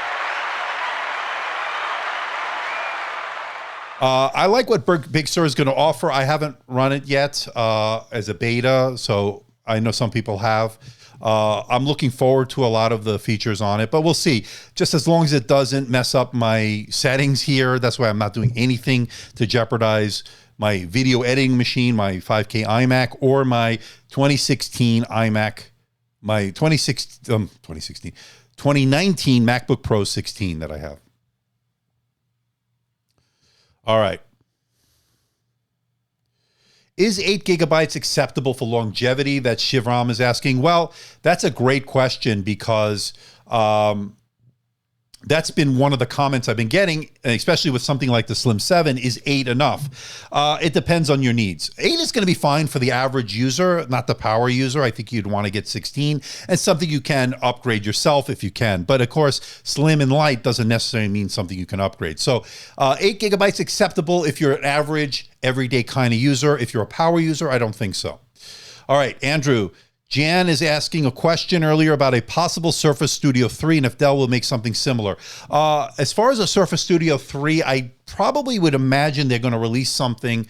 I like what Big Sur is going to offer. I haven't run it yet as a beta, so I know some people have. I'm looking forward to a lot of the features on it, but we'll see. Just as long as it doesn't mess up my settings here, that's why I'm not doing anything to jeopardize my video editing machine, my 5K iMac, or my 2016 iMac, my 2019 MacBook Pro 16 that I have. All right. Is 8 gigabytes acceptable for longevity? That Shivram is asking. Well, that's a great question because that's been one of the comments I've been getting, especially with something like the Slim 7, is 8 enough? It depends on your needs. 8 is going to be fine for the average user, not the power user. I think you'd want to get 16, and something you can upgrade yourself if you can. But of course, slim and light doesn't necessarily mean something you can upgrade. So 8 gigabytes acceptable if you're an average, everyday kind of user. If you're a power user, I don't think so. All right, Andrew. Jan is asking a question earlier about a possible Surface Studio 3 and if Dell will make something similar. As far as a Surface Studio 3, I probably would imagine they're going to release something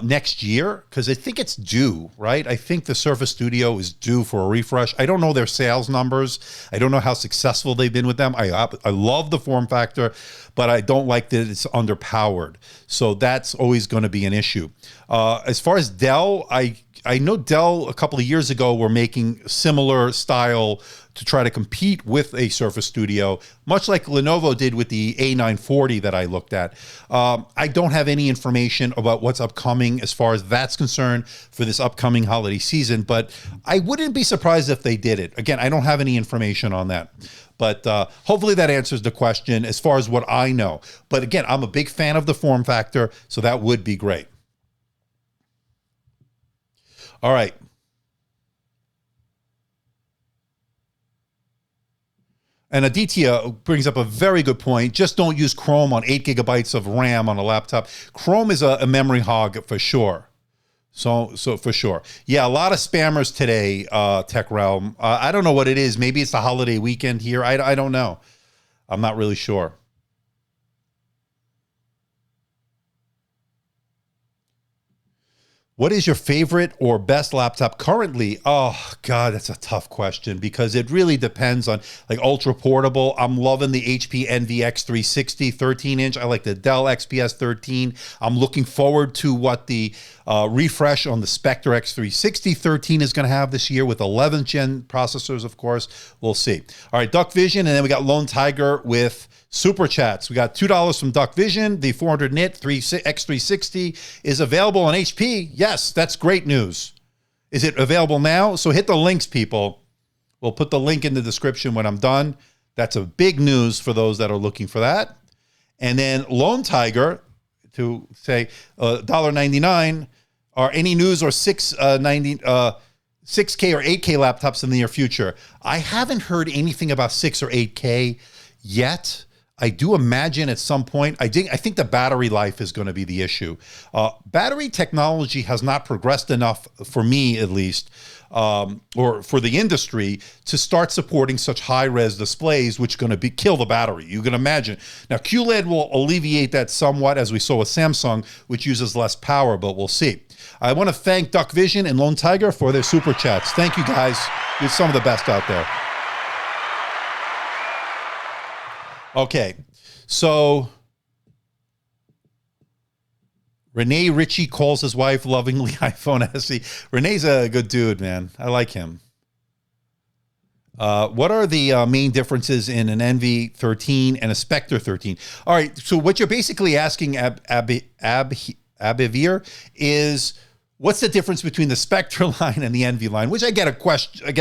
next year because I think it's due, right? I think the Surface Studio is due for a refresh. I don't know their sales numbers. I don't know how successful they've been with them. I love the form factor, but I don't like that it's underpowered. So that's always going to be an issue. As far as Dell, I know Dell a couple of years ago were making similar style to try to compete with a Surface Studio, much like Lenovo did with the A940 that I looked at. I don't have any information about what's upcoming as far as that's concerned for this upcoming holiday season, but I wouldn't be surprised if they did it. Again, I don't have any information on that. But hopefully that answers the question as far as what I know. But again, I'm a big fan of the form factor, so that would be great. All right. And Aditya brings up a very good point. Just don't use Chrome on 8 gigabytes of RAM on a laptop. Chrome is a memory hog for sure. So for sure. Yeah, a lot of spammers today, Tech Realm. I don't know what it is. Maybe it's the holiday weekend here. I don't know. I'm not really sure. What is your favorite or best laptop currently? Oh, God, that's a tough question because it really depends on, like, ultra portable. I'm loving the HP Envy x360 13-inch. I like the Dell XPS 13. I'm looking forward to what the refresh on the Spectre x360 13 is going to have this year with 11th gen processors, of course. We'll see. All right, Duck Vision, and then we got Lone Tiger with Super Chats. We got $2 from Duck Vision. The 400 nit x360 is available on HP. Yes, that's great news. Is it available now? So hit the links, people. We'll put the link in the description when I'm done. That's a big news for those that are looking for that. And then Lone Tiger, to say $1.99. Are any news or 6K or 8K laptops in the near future? I haven't heard anything about 6 or 8K yet. I do imagine at some point, I think the battery life is going to be the issue. Battery technology has not progressed enough, for me at least, or for the industry to start supporting such high-res displays, which are going to kill the battery. You can imagine. Now, QLED will alleviate that somewhat, as we saw with Samsung, which uses less power, but we'll see. I want to thank Duck Vision and Lone Tiger for their super chats. Thank you, guys. You're some of the best out there. Okay, so Rene Ritchie calls his wife lovingly iPhone SE. Rene's a good dude, man. I like him. What are the main differences in an Envy 13 and a Spectre 13? All right, so what you're basically asking, Abivir, is what's the difference between the Spectre line and the Envy line? Which I get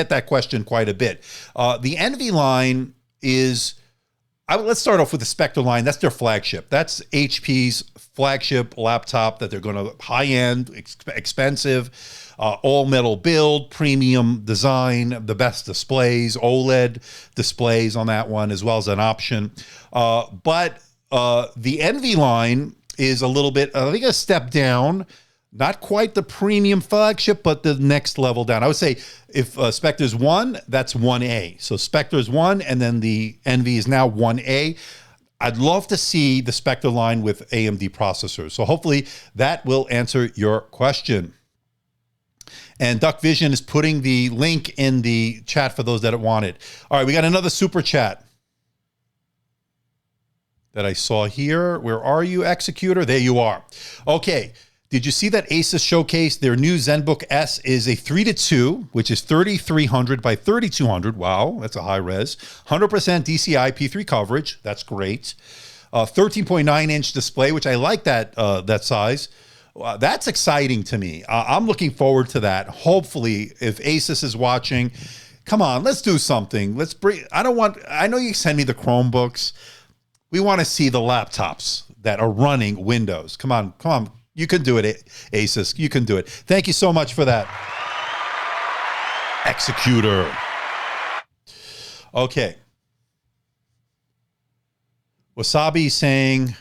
that question quite a bit. The Envy line is, let's start off with the Spectre line. That's their flagship. That's HP's flagship laptop that they're going to high-end, expensive, all-metal build, premium design, the best displays, OLED displays on that one, as well as an option. But the Envy line is a little bit, I think, a step down. Not quite the premium flagship, but the next level down. I would say if Spectre's 1, that's 1A. So Spectre's 1, and then the Envy is now 1A. I'd love to see the Spectre line with AMD processors. So hopefully that will answer your question. And Duck Vision is putting the link in the chat for those that want it. All right, we got another super chat that I saw here. Where are you, Executor? There you are. Okay. Did you see that Asus showcased their new ZenBook S is a 3:2, which is 3300 by 3200. Wow, that's a high res. 100% DCI P3 coverage. That's great. 13.9-inch display, which I like that size. That's exciting to me. I'm looking forward to that. Hopefully, if Asus is watching, come on, let's do something. Let's bring. I know you send me the Chromebooks. We want to see the laptops that are running Windows. Come on, come on. You can do it, Asus. You can do it. Thank you so much for that. Executor. Okay. Wasabi saying,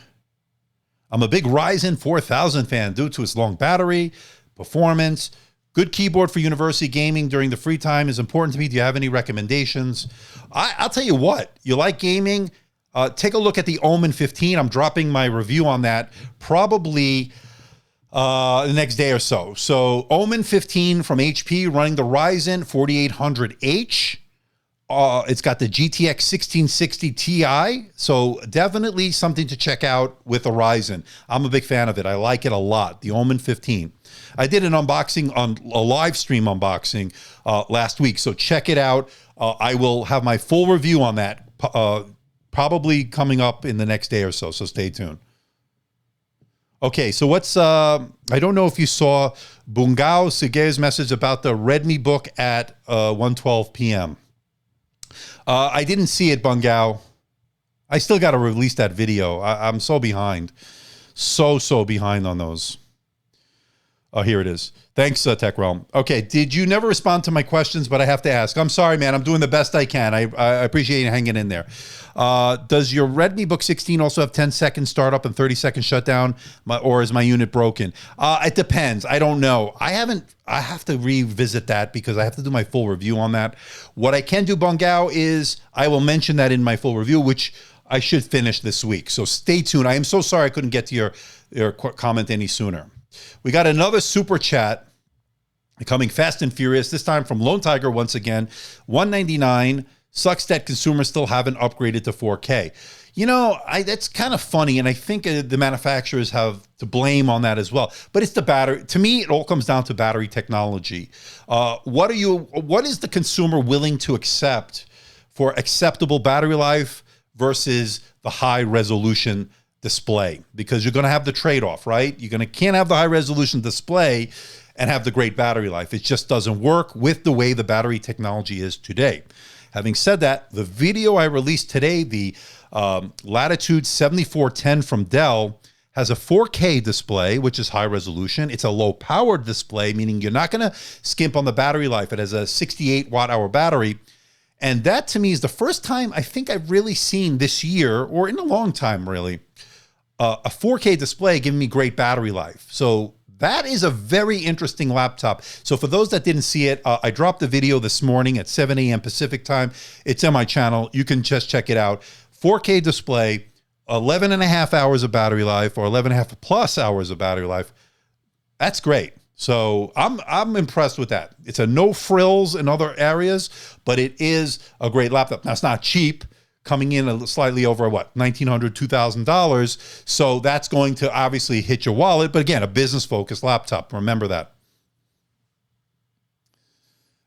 I'm a big Ryzen 4000 fan due to its long battery, performance, good keyboard for university gaming during the free time is important to me. Do you have any recommendations? I'll tell you what, you like gaming, take a look at the Omen 15. I'm dropping my review on that probably the next day or so. So Omen 15 from HP running the Ryzen 4800H. It's got the GTX 1660 Ti. So definitely something to check out with a Ryzen. I'm a big fan of it. I like it a lot. The Omen 15. I did an unboxing on a live stream unboxing last week. So check it out. I will have my full review on that probably coming up in the next day or so. So stay tuned. Okay, so what's, I don't know if you saw Bungao Segue's message about the Redmi book at 1:12 p.m. I didn't see it, Bungao. I still got to release that video. I'm so behind. So behind on those. Oh, here it is. Thanks, Tech Realm. Okay, did you never respond to my questions, but I have to ask. I'm sorry, man. I'm doing the best I can. I appreciate you hanging in there. Does your Redmi Book 16 also have 10-second startup and 30-second shutdown, or is my unit broken? It depends. I don't know. I have to revisit that because I have to do my full review on that. What I can do, Bungao, is I will mention that in my full review, which I should finish this week. So stay tuned. I am so sorry I couldn't get to your comment any sooner. We got another super chat coming fast and furious, this time from Lone Tiger once again. $199. Sucks that consumers still haven't upgraded to 4K. You know, that's kind of funny, and I think the manufacturers have to blame on that as well. But it's the battery. To me, it all comes down to battery technology. What is the consumer willing to accept for acceptable battery life versus the high resolution display? Because you're going to have the trade-off, right? Can't have the high resolution display and have the great battery life. It just doesn't work with the way the battery technology is today. Having said that, the video I released today, the Latitude 7410 from Dell, has a 4K display, which is high resolution. It's a low-powered display, meaning you're not going to skimp on the battery life. It has a 68 watt-hour battery. And that, to me, is the first time I think I've really seen this year, or in a long time, really, a 4K display giving me great battery life. So That is a very interesting laptop. So for those that didn't see it, I dropped the video this morning at 7 a.m. Pacific time. It's on my channel. You can just check it out. 4K display, 11 and a half hours of battery life, or 11 and a half plus hours of battery life. That's great. So I'm impressed with that. It's a no frills in other areas, but it is a great laptop. Now, it's not cheap, coming in slightly over what, $1,900, $2,000. So that's going to obviously hit your wallet. But again, a business focused laptop. Remember that.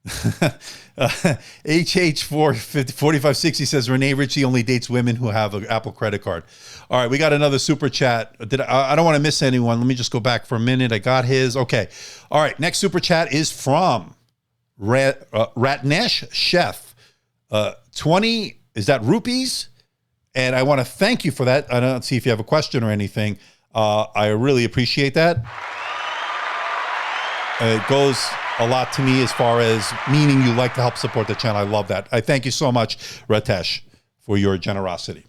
HH4560 says Renee Ritchie only dates women who have an Apple credit card. All right, we got another super chat. I don't want to miss anyone. Let me just go back for a minute. I got his. Okay. All right, next super chat is from Ratnesh Chef. 20, is that rupees? And I want to thank you for that. I don't see if you have a question or anything. I really appreciate that. It goes a lot to me as far as meaning you like to help support the channel. I love that. I thank you so much, Ratesh, for your generosity.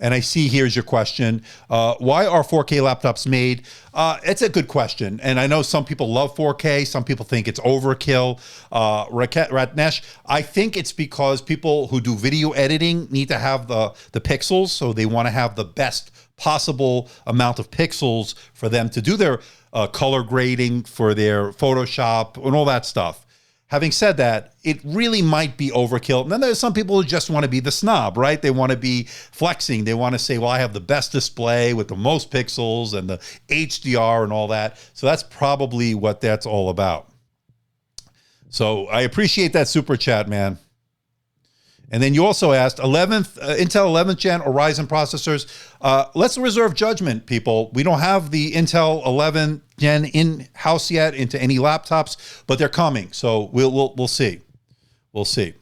And I see here's your question. Why are 4K laptops made? It's a good question. And I know some people love 4K. Some people think it's overkill. Ratnesh, I think it's because people who do video editing need to have the pixels. So they want to have the best possible amount of pixels for them to do their color grading, for their Photoshop and all that stuff. Having said that, it really might be overkill. And then there's some people who just want to be the snob, right? They want to be flexing. They want to say, well, I have the best display with the most pixels and the HDR and all that. So that's probably what that's all about. So I appreciate that super chat, man. And then you also asked, Intel 11th gen or Ryzen processors. Let's reserve judgment, people. We don't have the Intel 11th gen in-house yet into any laptops, but they're coming. So we'll see. We'll see.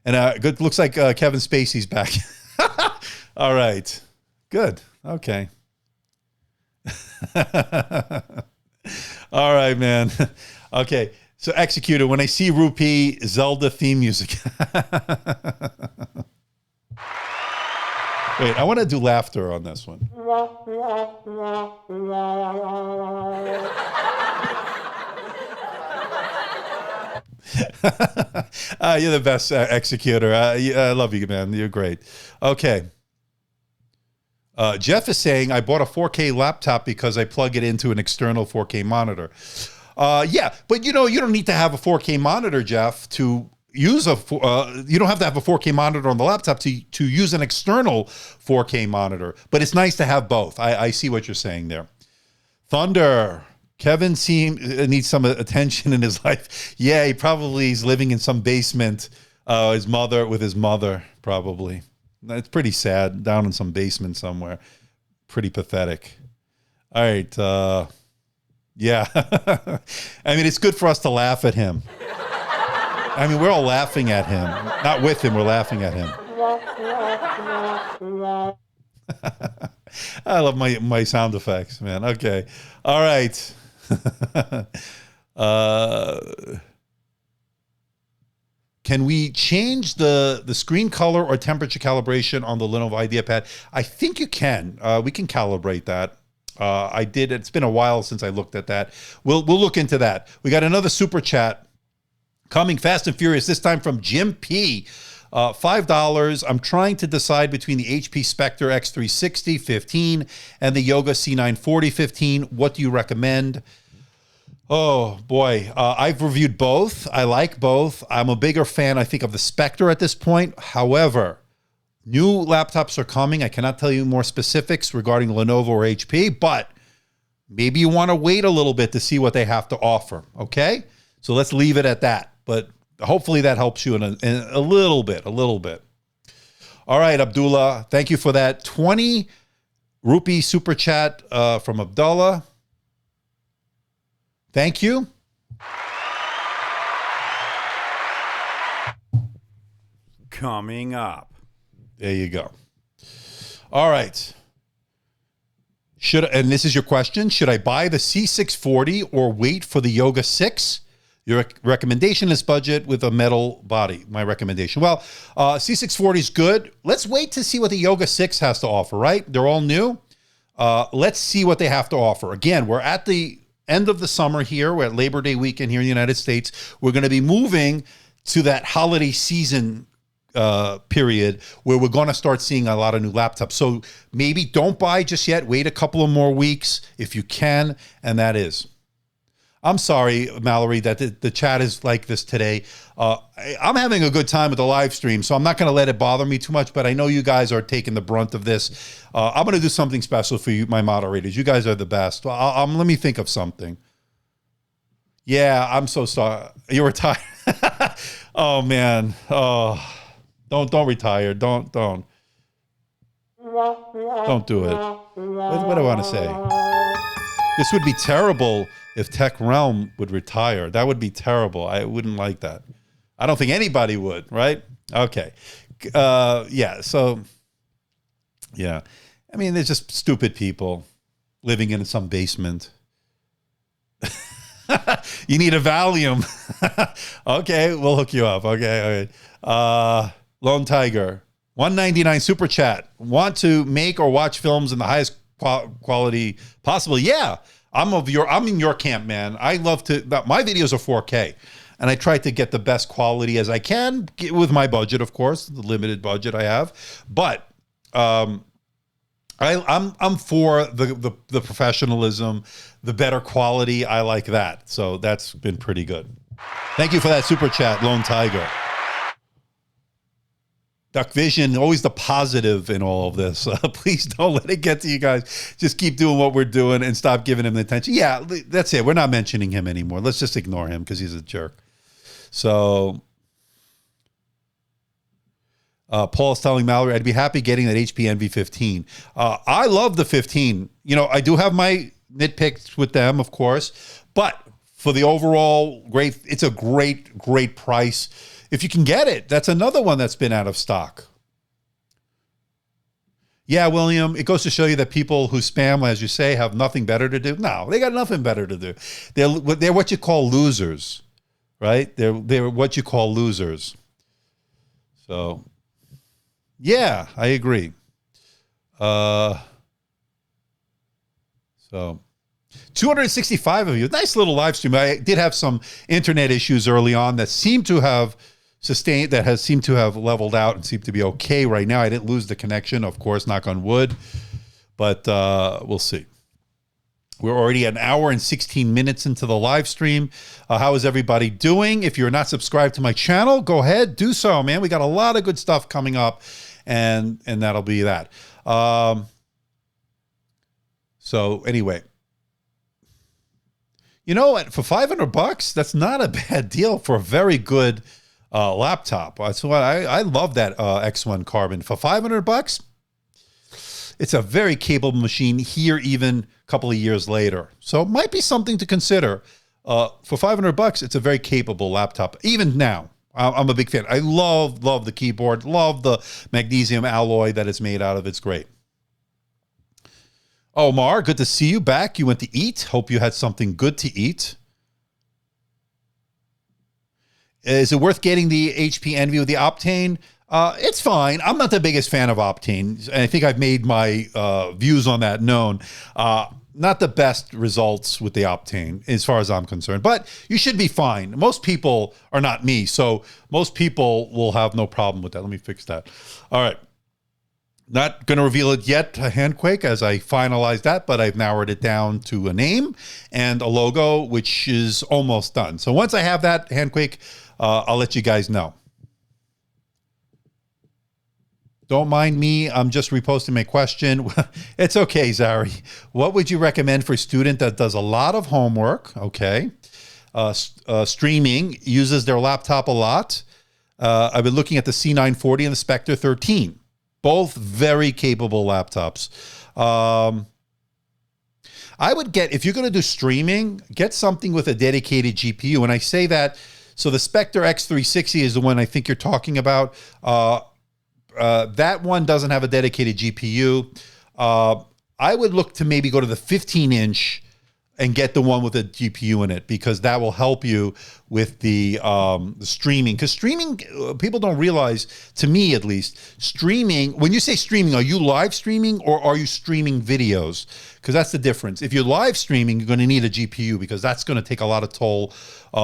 And good, looks like Kevin Spacey's back. All right. Good. Okay. All right, man. Okay. So Executor, when I see Rupee, Zelda theme music. Wait, I want to do laughter on this one. You're the best Executor. I love you, man. You're great. Okay. Jeff is saying, I bought a 4K laptop because I plug it into an external 4K monitor. Yeah, but you don't need to have a 4K monitor, Jeff, to use you don't have to have a 4K monitor on the laptop to use an external 4K monitor. But it's nice to have both. I see what you're saying there. Thunder. Kevin needs some attention in his life. Yeah, he probably is living in some basement. With his mother, probably. It's pretty sad. Down in some basement somewhere. Pretty pathetic. All right. Yeah. I mean, it's good for us to laugh at him. I mean, we're all laughing at him. Not with him, we're laughing at him. I love my sound effects, man. Okay. All right. Can we change the screen color or temperature calibration on the Lenovo IdeaPad? I think you can. We can calibrate that. I did. It's been a while since I looked at that. We'll look into that. We got another super chat coming fast and furious, this time from Jim P. $5. I'm trying to decide between the HP Spectre x360 15 and the Yoga C940 15. What do you recommend? Oh, boy. I've reviewed both. I like both. I'm a bigger fan, I think, of the Spectre at this point. However, new laptops are coming. I cannot tell you more specifics regarding Lenovo or HP, but maybe you want to wait a little bit to see what they have to offer, okay? So let's leave it at that. But hopefully that helps you in a little bit, All right, Abdullah, thank you for that. 20 rupee super chat from Abdullah. Thank you. Coming up. There you go. All right. And this is your question, should I buy the C640 or wait for the Yoga 6? Your recommendation is budget with a metal body, my recommendation. Well, C640 is good. Let's wait to see what the Yoga 6 has to offer, right? They're all new. Let's see what they have to offer. Again, we're at the end of the summer here. We're at Labor Day weekend here in the United States. We're going to be moving to that holiday season period where we're going to start seeing a lot of new laptops. So maybe don't buy just yet. Wait a couple of more weeks if you can. And that is. I'm sorry, Mallory, that the chat is like this today. I'm having a good time with the live stream, so I'm not going to let it bother me too much, but I know you guys are taking the brunt of this. I'm going to do something special for you, my moderators. You guys are the best. Let me think of something. Yeah, I'm so sorry. You're retired. Oh, man. Oh, don't retire. Don't do it. What do I want to say? This would be terrible if Tech Realm would retire. That would be terrible. I wouldn't like that. I don't think anybody would, right? Okay. Yeah, so, yeah. I mean, they're just stupid people living in some basement. You need a Valium. Okay, we'll hook you up. Okay, all right. Lone Tiger, $1.99 super chat. Want to make or watch films in the highest quality possible? Yeah. I'm in your camp, man. I love to. My videos are 4K, and I try to get the best quality as I can with my budget, of course, the limited budget I have. But I'm for the professionalism, the better quality. I like that, so that's been pretty good. Thank you for that super chat, Lone Tiger. Duck Vision, always the positive in all of this. Please don't let it get to you guys. Just keep doing what we're doing and stop giving him the attention. Yeah, that's it. We're not mentioning him anymore. Let's just ignore him because he's a jerk. So, Paul's telling Mallory, I'd be happy getting that HP Envy 15. I love the 15. You know, I do have my nitpicks with them, of course. But for the overall great, it's a great price. If you can get it, that's another one that's been out of stock. Yeah, William, it goes to show you that people who spam, as you say, have nothing better to do. No, they got nothing better to do. They're what you call losers, right? They're what you call losers. So, yeah, I agree. So, 265 of you. Nice little live stream. I did have some internet issues early on that seem to have sustained, that has seemed to have leveled out and seem to be okay right now. I didn't lose the connection, of course, knock on wood, but we'll see. We're already an hour and 16 minutes into the live stream. How is everybody doing? If you're not subscribed to my channel, go ahead, do so, man. We got a lot of good stuff coming up, and that'll be that. So anyway, you know what? For $500, that's not a bad deal for a very good laptop. So I love that X1 Carbon. For $500, it's a very capable machine here even a couple of years later. So it might be something to consider. For $500, it's a very capable laptop. Even now, I'm a big fan. I love the keyboard, love the magnesium alloy that it's made out of. It's great. Oh, Mar, good to see you back. You went to eat. Hope you had something good to eat. Is it worth getting the HP Envy with the Optane? It's fine. I'm not the biggest fan of Optane. And I think I've made my views on that known. Not the best results with the Optane as far as I'm concerned. But you should be fine. Most people are not me. So most people will have no problem with that. Let me fix that. All right. Not going to reveal it yet, Handquake, as I finalize that, but I've narrowed it down to a name and a logo, which is almost done. So once I have that, Handquake, I'll let you guys know. Don't mind me. I'm just reposting my question. It's okay, Zari. What would you recommend for a student that does a lot of homework, okay, streaming, uses their laptop a lot? I've been looking at the C940 and the Spectre 13. Both very capable laptops. I would get, if you're going to do streaming, get something with a dedicated GPU. And I say that, so the Spectre x360 is the one I think you're talking about. That one doesn't have a dedicated GPU. I would look to maybe go to the 15-inch and get the one with a GPU in it, because that will help you with the streaming. Because streaming, people don't realize, to me at least, streaming, when you say streaming, are you live streaming or are you streaming videos? Because that's the difference. If you're live streaming, you're going to need a GPU, because that's going to take a lot of toll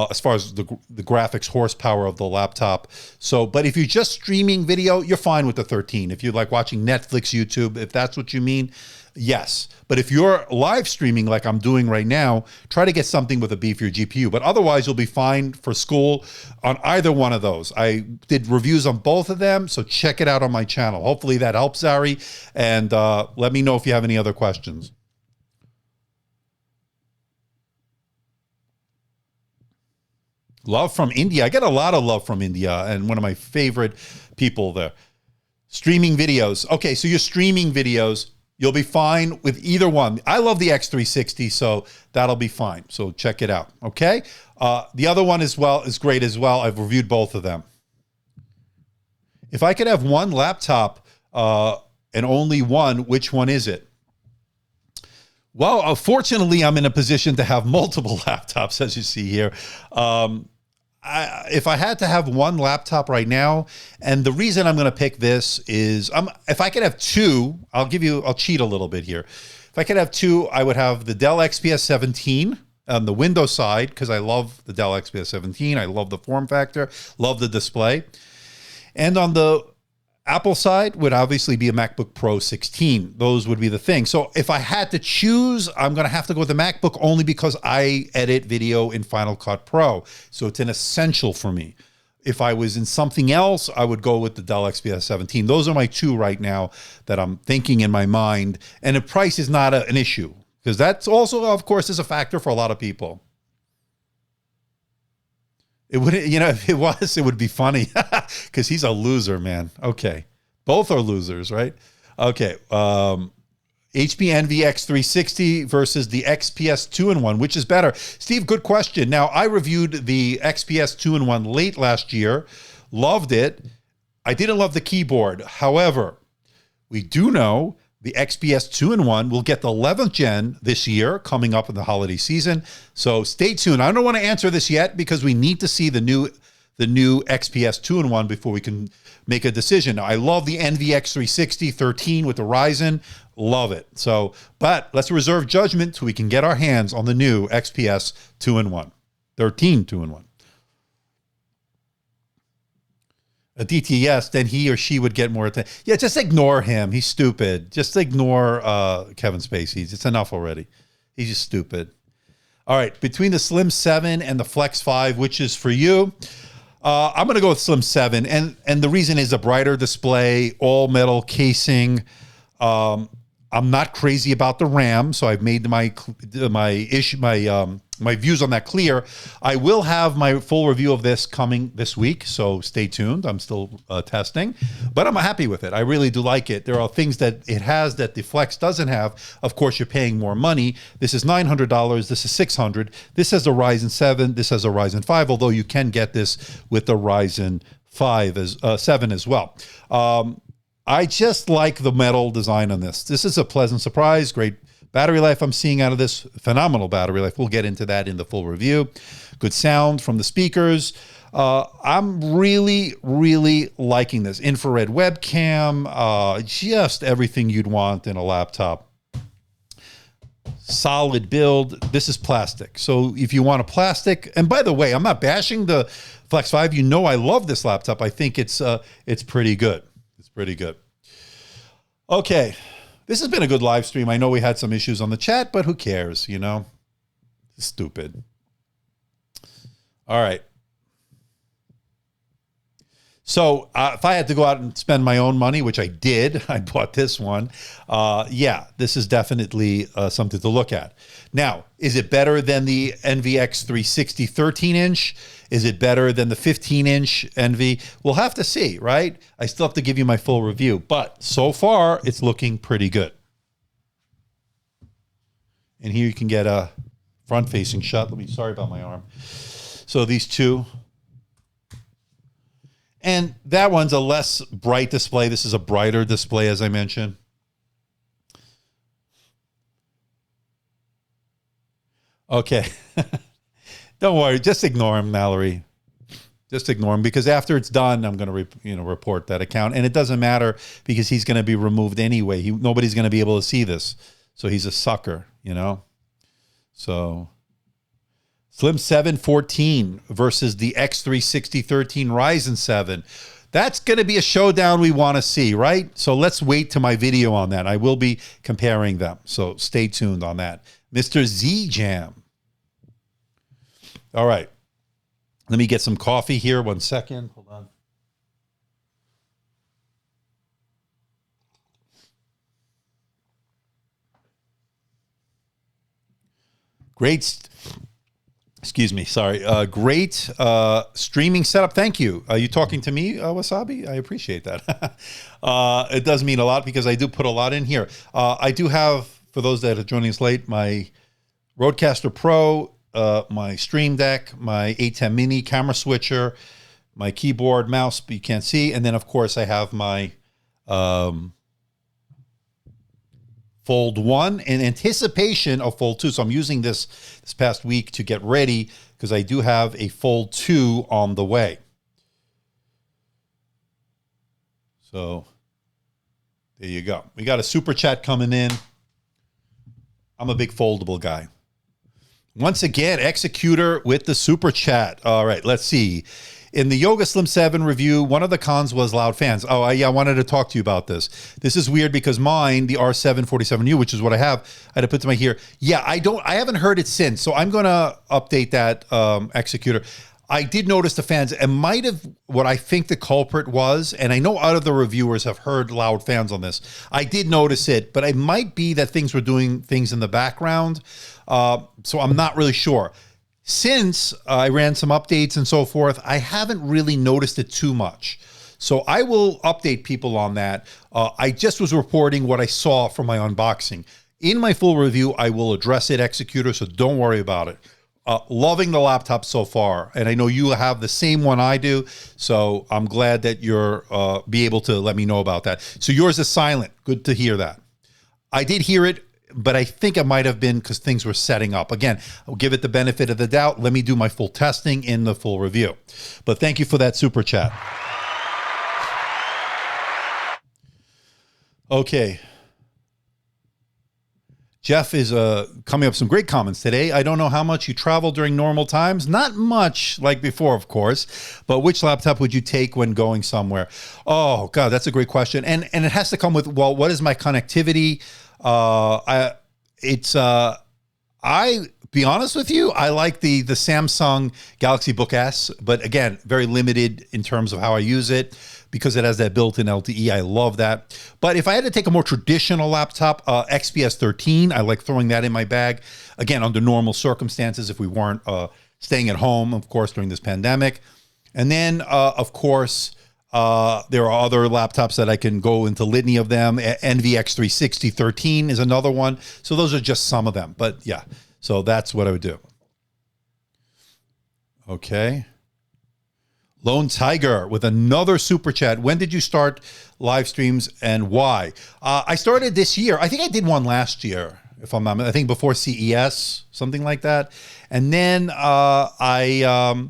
as far as the graphics horsepower of the laptop. So, but if you're just streaming video, you're fine with the 13. If you're like watching Netflix, YouTube, if that's what you mean, yes. But if you're live streaming like I'm doing right now, try to get something with a beefier GPU. But otherwise, you'll be fine for school on either one of those. I did reviews on both of them, so check it out on my channel. Hopefully that helps, Zari. And let me know if you have any other questions. Love from India. I get a lot of love from India, and one of my favorite people there. Streaming videos. Okay, so you're streaming videos. You'll be fine with either one. I love the x360, so that'll be fine. So check it out, okay? The other one as well is great as well. I've reviewed both of them. If I could have one laptop and only one, which one is it? Well, fortunately, I'm in a position to have multiple laptops, as you see here. If I had to have one laptop right now, and the reason I'm going to pick this is, if I could have two, I'll cheat a little bit here. If I could have two, I would have the Dell XPS 17 on the Windows side, because I love the Dell XPS 17. I love the form factor, love the display. And on the Apple side would obviously be a MacBook Pro 16. Those would be the thing. So if I had to choose, I'm going to have to go with the MacBook, only because I edit video in Final Cut Pro. So it's an essential for me. If I was in something else, I would go with the Dell XPS 17. Those are my two right now that I'm thinking in my mind. And the price is not an issue, because that's also, of course, is a factor for a lot of people. It would, if it was, it would be funny, because he's a loser, man. Okay. Both are losers, right? Okay. HP Envy X360 versus the XPS 2-in-1, which is better? Steve, good question. Now, I reviewed the XPS 2-in-1 late last year. Loved it. I didn't love the keyboard. However, we do know the XPS 2-in-1 will get the 11th gen this year, coming up in the holiday season. So stay tuned. I don't want to answer this yet, because we need to see the new XPS 2-in-1 before we can make a decision. Now, I love the Envy X360 13 with the Ryzen. Love it. So, but let's reserve judgment till we can get our hands on the new XPS 2-in-1, 13 2-in-1. A DTS, then he or she would get more attention. Yeah, just ignore him. He's stupid. Just ignore Kevin Spacey. It's enough already. He's just stupid. All right, between the Slim 7 and the Flex 5, which is for you? I'm going to go with Slim 7, and the reason is a brighter display, all metal casing. I'm not crazy about the RAM, so I've made my views on that clear. I will have my full review of this coming this week, so stay tuned. I'm still testing, but I'm happy with it. I really do like it. There are things that it has that the Flex doesn't have. Of course, you're paying more money. This is $900. This is $600. This has a Ryzen 7. This has a Ryzen 5, although you can get this with the Ryzen 7 as well. I just like the metal design on this. This is a pleasant surprise. Great battery life I'm seeing out of this. Phenomenal battery life. We'll get into that in the full review. Good sound from the speakers. I'm really, really liking this. Infrared webcam. Just everything you'd want in a laptop. Solid build. This is plastic. So if you want a plastic, and by the way, I'm not bashing the Flex 5. You know I love this laptop. I think it's pretty good. Pretty good. Okay. This has been a good live stream. I know we had some issues on the chat, but who cares, Stupid. All right. So if I had to go out and spend my own money, which I did, I bought this one. Yeah, this is definitely something to look at. Now, is it better than the Envy X360 13-inch? Is it better than the 15-inch Envy? We'll have to see, right? I still have to give you my full review, but so far it's looking pretty good. And here you can get a front-facing shot. Sorry about my arm. So these two. And that one's a less bright display. This is a brighter display, as I mentioned. Okay. Don't worry. Just ignore him, Mallory. Just ignore him, because after it's done, I'm going to report that account, and it doesn't matter because he's going to be removed anyway. Nobody's going to be able to see this, so he's a sucker, So Slim 714 versus the X360 13 Ryzen 7. That's going to be a showdown we want to see, right? So let's wait to my video on that. I will be comparing them, so stay tuned on that. Mr. Z Jam. All right. Let me get some coffee here. 1 second. Hold on. Great. Excuse me. Sorry. Great streaming setup. Thank you. Are you talking to me, Wasabi? I appreciate that. It does mean a lot because I do put a lot in here. I do have, for those that are joining us late, my Rodecaster Pro, my Stream Deck, my A10 Mini camera switcher, my keyboard, mouse, but you can't see. And then, of course, I have my Fold 1 in anticipation of Fold 2. So I'm using this past week to get ready because I do have a Fold 2 on the way. So there you go. We got a super chat coming in. I'm a big foldable guy. Once again, Executor with the super chat. All right, let's see. In the Yoga Slim 7 review, one of the cons was loud fans. Oh, yeah, I wanted to talk to you about this. This is weird because mine, the R747U, which is what I have, I had to put to my ear. Yeah, I haven't heard it since, so I'm going to update that, Executor. I did notice the fans. It might have, what I think the culprit was, and I know other reviewers have heard loud fans on this. I did notice it, but it might be that things were doing things in the background. So I'm not really sure. Since I ran some updates and so forth, I haven't really noticed it too much. So I will update people on that. I just was reporting what I saw from my unboxing. In my full review, I will address it, Executor, so don't worry about it. Loving the laptop so far, and I know you have the same one I do, so I'm glad that you're be able to let me know about that. So yours is silent. Good to hear that. I did hear it, but I think it might have been because things were setting up. Again, I'll give it the benefit of the doubt. Let me do my full testing in the full review. But thank you for that super chat. Okay. Jeff is coming up with some great comments today. I don't know how much you travel during normal times. Not much like before, of course. But which laptop would you take when going somewhere? Oh, God, that's a great question. And it has to come with, well, what is my connectivity? Be honest with you, I like the Samsung Galaxy Book S, but again, very limited in terms of how I use it because it has that built-in LTE. I love that. But if I had to take a more traditional laptop, XPS 13, I like throwing that in my bag. Again, under normal circumstances, if we weren't staying at home, of course, during this pandemic. And then, of course, there are other laptops that I can go into litany of them. NV X360 13 is another one. So those are just some of them. But yeah, so that's what I would do. Okay. Lone Tiger with another super chat. When did you start live streams and why? I started this year. I think I did one last year, if I'm not, I think before CES, something like that. And then I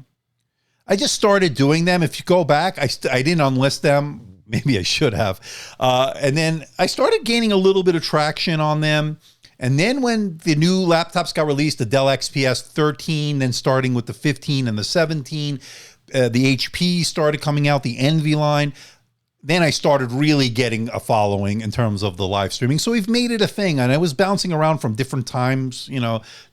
just started doing them. If you go back, I didn't unlist them. Maybe I should have. And then I started gaining a little bit of traction on them. And then when the new laptops got released, the Dell XPS 13, then starting with the 15 and the 17, the HP started coming out, the Envy line. Then I started really getting a following in terms of the live streaming. So we've made it a thing. And I was bouncing around from different times,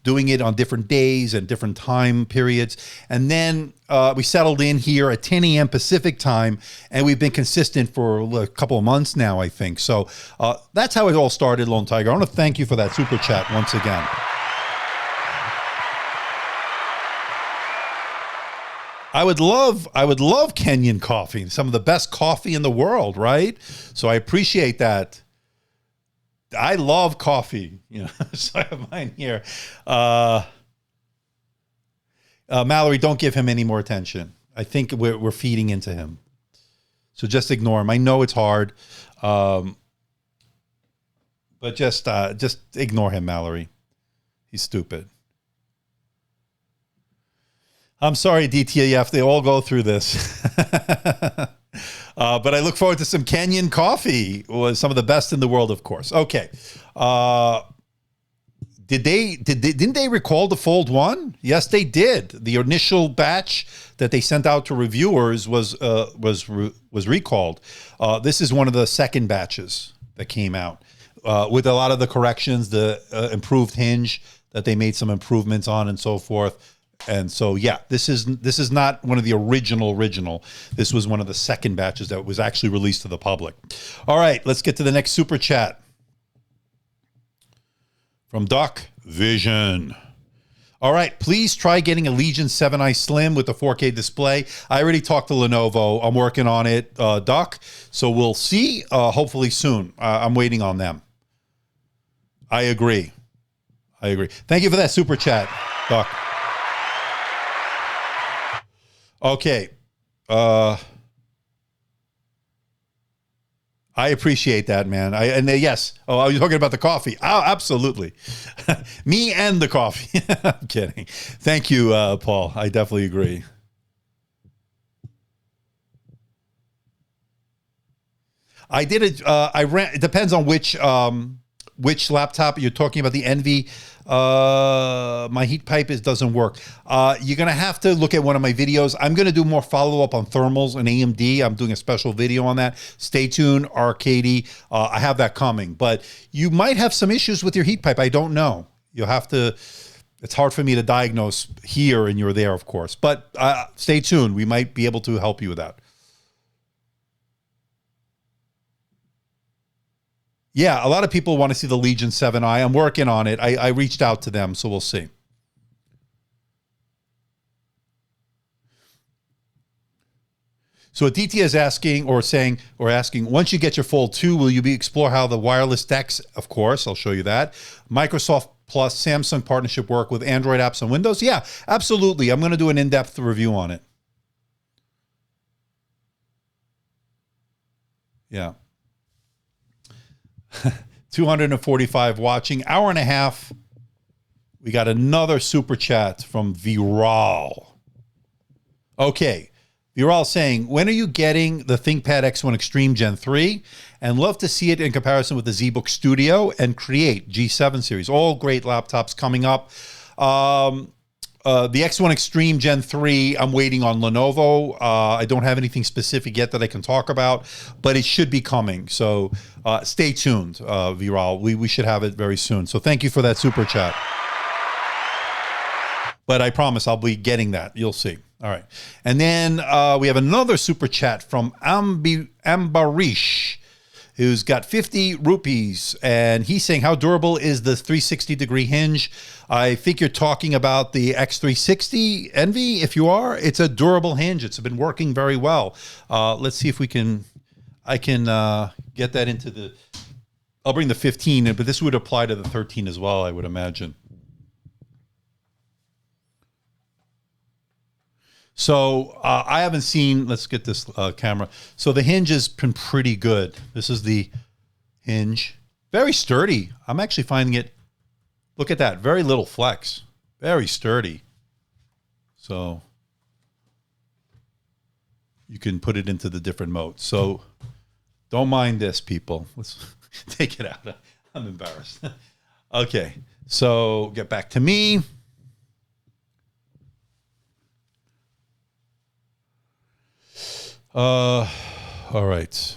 doing it on different days and different time periods. And then we settled in here at 10 a.m. Pacific time. And we've been consistent for a couple of months now, I think. So that's how it all started, Lone Tiger. I want to thank you for that super chat once again. I would love Kenyan coffee, some of the best coffee in the world, right? So I appreciate that. I love coffee, so I have mine here. Mallory, don't give him any more attention. I think we're feeding into him. So just ignore him. I know it's hard, but just ignore him, Mallory. He's stupid. I'm sorry, DTF. They all go through this. But I look forward to some Kenyan coffee. Was some of the best in the world, of course. Okay. Didn't they recall the Fold 1? Yes, they did. The initial batch that they sent out to reviewers was recalled. This is one of the second batches that came out with a lot of the corrections, the improved hinge that they made some improvements on, and so forth. And so, yeah, this is not one of the original. This was one of the second batches that was actually released to the public. All right, let's get to the next super chat from Duck Vision. All right, please try getting a Legion 7i Slim with the 4K display. I already talked to Lenovo. I'm working on it, Duck. So we'll see, hopefully soon. I'm waiting on them. I agree. Thank you for that super chat, Duck. Okay. I appreciate that, man. Yes. Oh, I was talking about the coffee. Oh, absolutely. Me and the coffee. I'm kidding. Thank you, Paul. I definitely agree. I did it. I ran. It depends on which laptop you're talking about. The Envy. My heat pipe doesn't work. You're gonna have to look at one of my videos. I'm gonna do more follow-up on thermals and AMD. I'm doing a special video on that. Stay tuned, Arcady. I have that coming, but you might have some issues with your heat pipe. I don't know. You'll have to. It's hard for me to diagnose here, and you're there, of course. But stay tuned. We might be able to help you with that. Yeah, a lot of people want to see the Legion 7i. I'm working on it. I reached out to them, so we'll see. So Aditya is asking, once you get your Fold 2, will you explore how the wireless decks? Of course, I'll show you that. Microsoft plus Samsung partnership work with Android apps and Windows? Yeah, absolutely. I'm going to do an in-depth review on it. Yeah. 245 watching, hour and a half. We got another super chat from Viral. Okay, Viral saying, when are you getting the ThinkPad X1 Extreme Gen 3? And love to see it in comparison with the ZBook Studio and Create G7 series. All great laptops coming up. The X1 Extreme Gen 3, I'm waiting on Lenovo. I don't have anything specific yet that I can talk about, but it should be coming. So stay tuned, Viral. We should have it very soon. So thank you for that super chat. But I promise I'll be getting that. You'll see. All right. And then we have another super chat from Ambarish, who's got 50 rupees, and he's saying, how durable is the 360-degree hinge? I think you're talking about the x360 Envy. If you are, it's a durable hinge. It's been working very well. Let's see if I can get that into the, I'll bring the 15, but this would apply to the 13 as well, I would imagine. So I haven't seen, let's get this camera. So the hinge has been pretty good. This is the hinge. Very sturdy. I'm actually finding it, look at that, very little flex. Very sturdy. So you can put it into the different modes. So don't mind this, people. Let's take it out. I'm embarrassed. Okay, so get back to me. All right.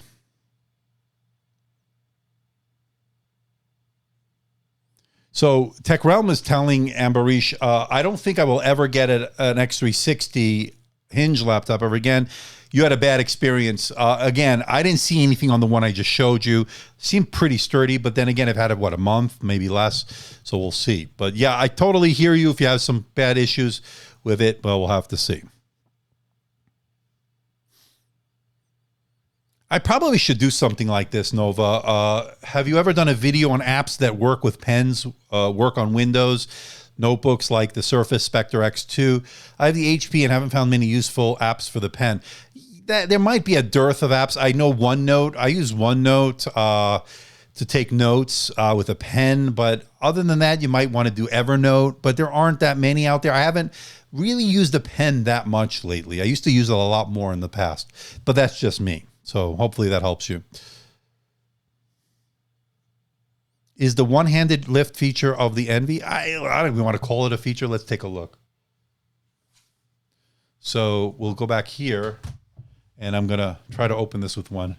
So Tech Realm is telling Ambarish, I don't think I will ever get an X360 hinge laptop ever again. You had a bad experience. Again, I didn't see anything on the one I just showed you. Seemed pretty sturdy, but then again, I've had it, what, a month, maybe less. So we'll see. But yeah, I totally hear you. If you have some bad issues with it, well, we'll have to see. I probably should do something like this, Nova. Have you ever done a video on apps that work with pens, work on Windows, notebooks like the Surface Spectre X2? I have the HP and haven't found many useful apps for the pen. There might be a dearth of apps. I know OneNote. I use OneNote. to take notes with a pen. But other than that, you might want to do Evernote, but there aren't that many out there. I haven't really used a pen that much lately. I used to use it a lot more in the past, but that's just me. So hopefully that helps you. Is the one-handed lift feature of the Envy? I don't even want to call it a feature. Let's take a look. So we'll go back here, and I'm going to try to open this with one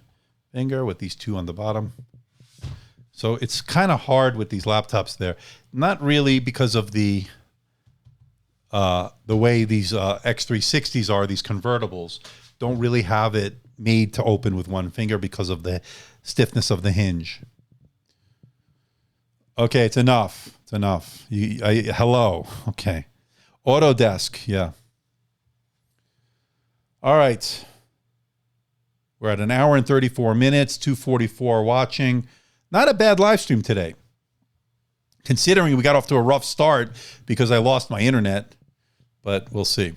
finger with these two on the bottom. So it's kind of hard with these laptops there. Not really because of the way these X360s are, these convertibles don't really have it made to open with one finger because of the stiffness of the hinge. Okay, it's enough. It's enough. Hello. Okay. Autodesk. Yeah. All right. We're at 1 hour and 34 minutes, 244 watching. Not a bad live stream today. Considering we got off to a rough start because I lost my internet, but we'll see.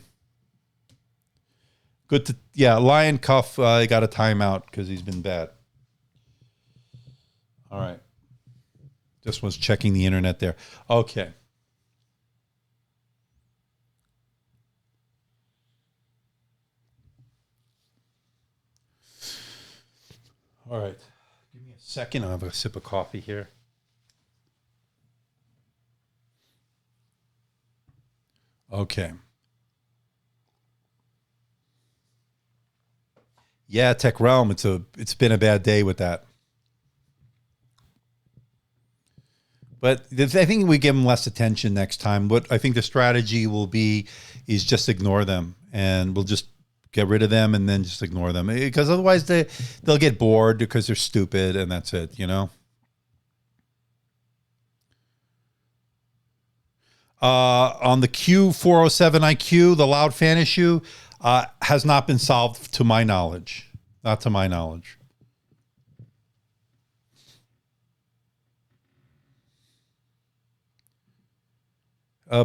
Good to, yeah, Lion Cuff got a timeout because he's been bad. All right. Just was checking the internet there. Okay. All right. Give me a second. I'll have a sip of coffee here. Okay. Yeah, Tech Realm. It's been a bad day with that. But I think we give them less attention next time. What I think the strategy will be is just ignore them, and we'll just get rid of them and then just ignore them, because otherwise they'll get bored because they're stupid, and that's it, you know. On the Q407 IQ, the loud fan issue has not been solved to my knowledge. Not to my knowledge.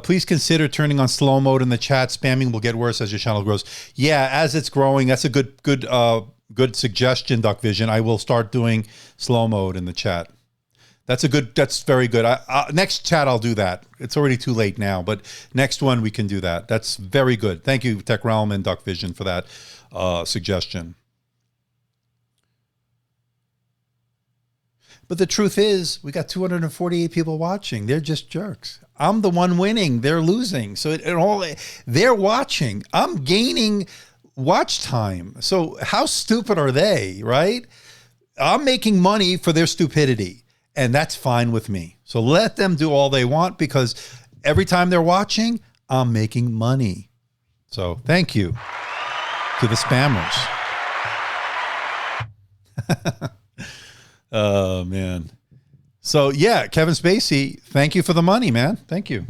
Please consider turning on slow mode in the chat. Spamming will get worse as your channel grows. Yeah, as it's growing, that's a good suggestion, Duck Vision. I will start doing slow mode in the chat. That's very good. Next chat, I'll do that. It's already too late now, but next one we can do that. That's very good. Thank you, Tech Realm and Duck Vision, for that suggestion. But the truth is, we got 248 people watching. They're just jerks. I'm the one winning. They're losing. So they're watching. I'm gaining watch time. So how stupid are they, right? I'm making money for their stupidity, and that's fine with me. So let them do all they want, because every time they're watching, I'm making money. So thank you to the spammers. Oh, man. So, yeah, Kevin Spacey, thank you for the money, man. Thank you.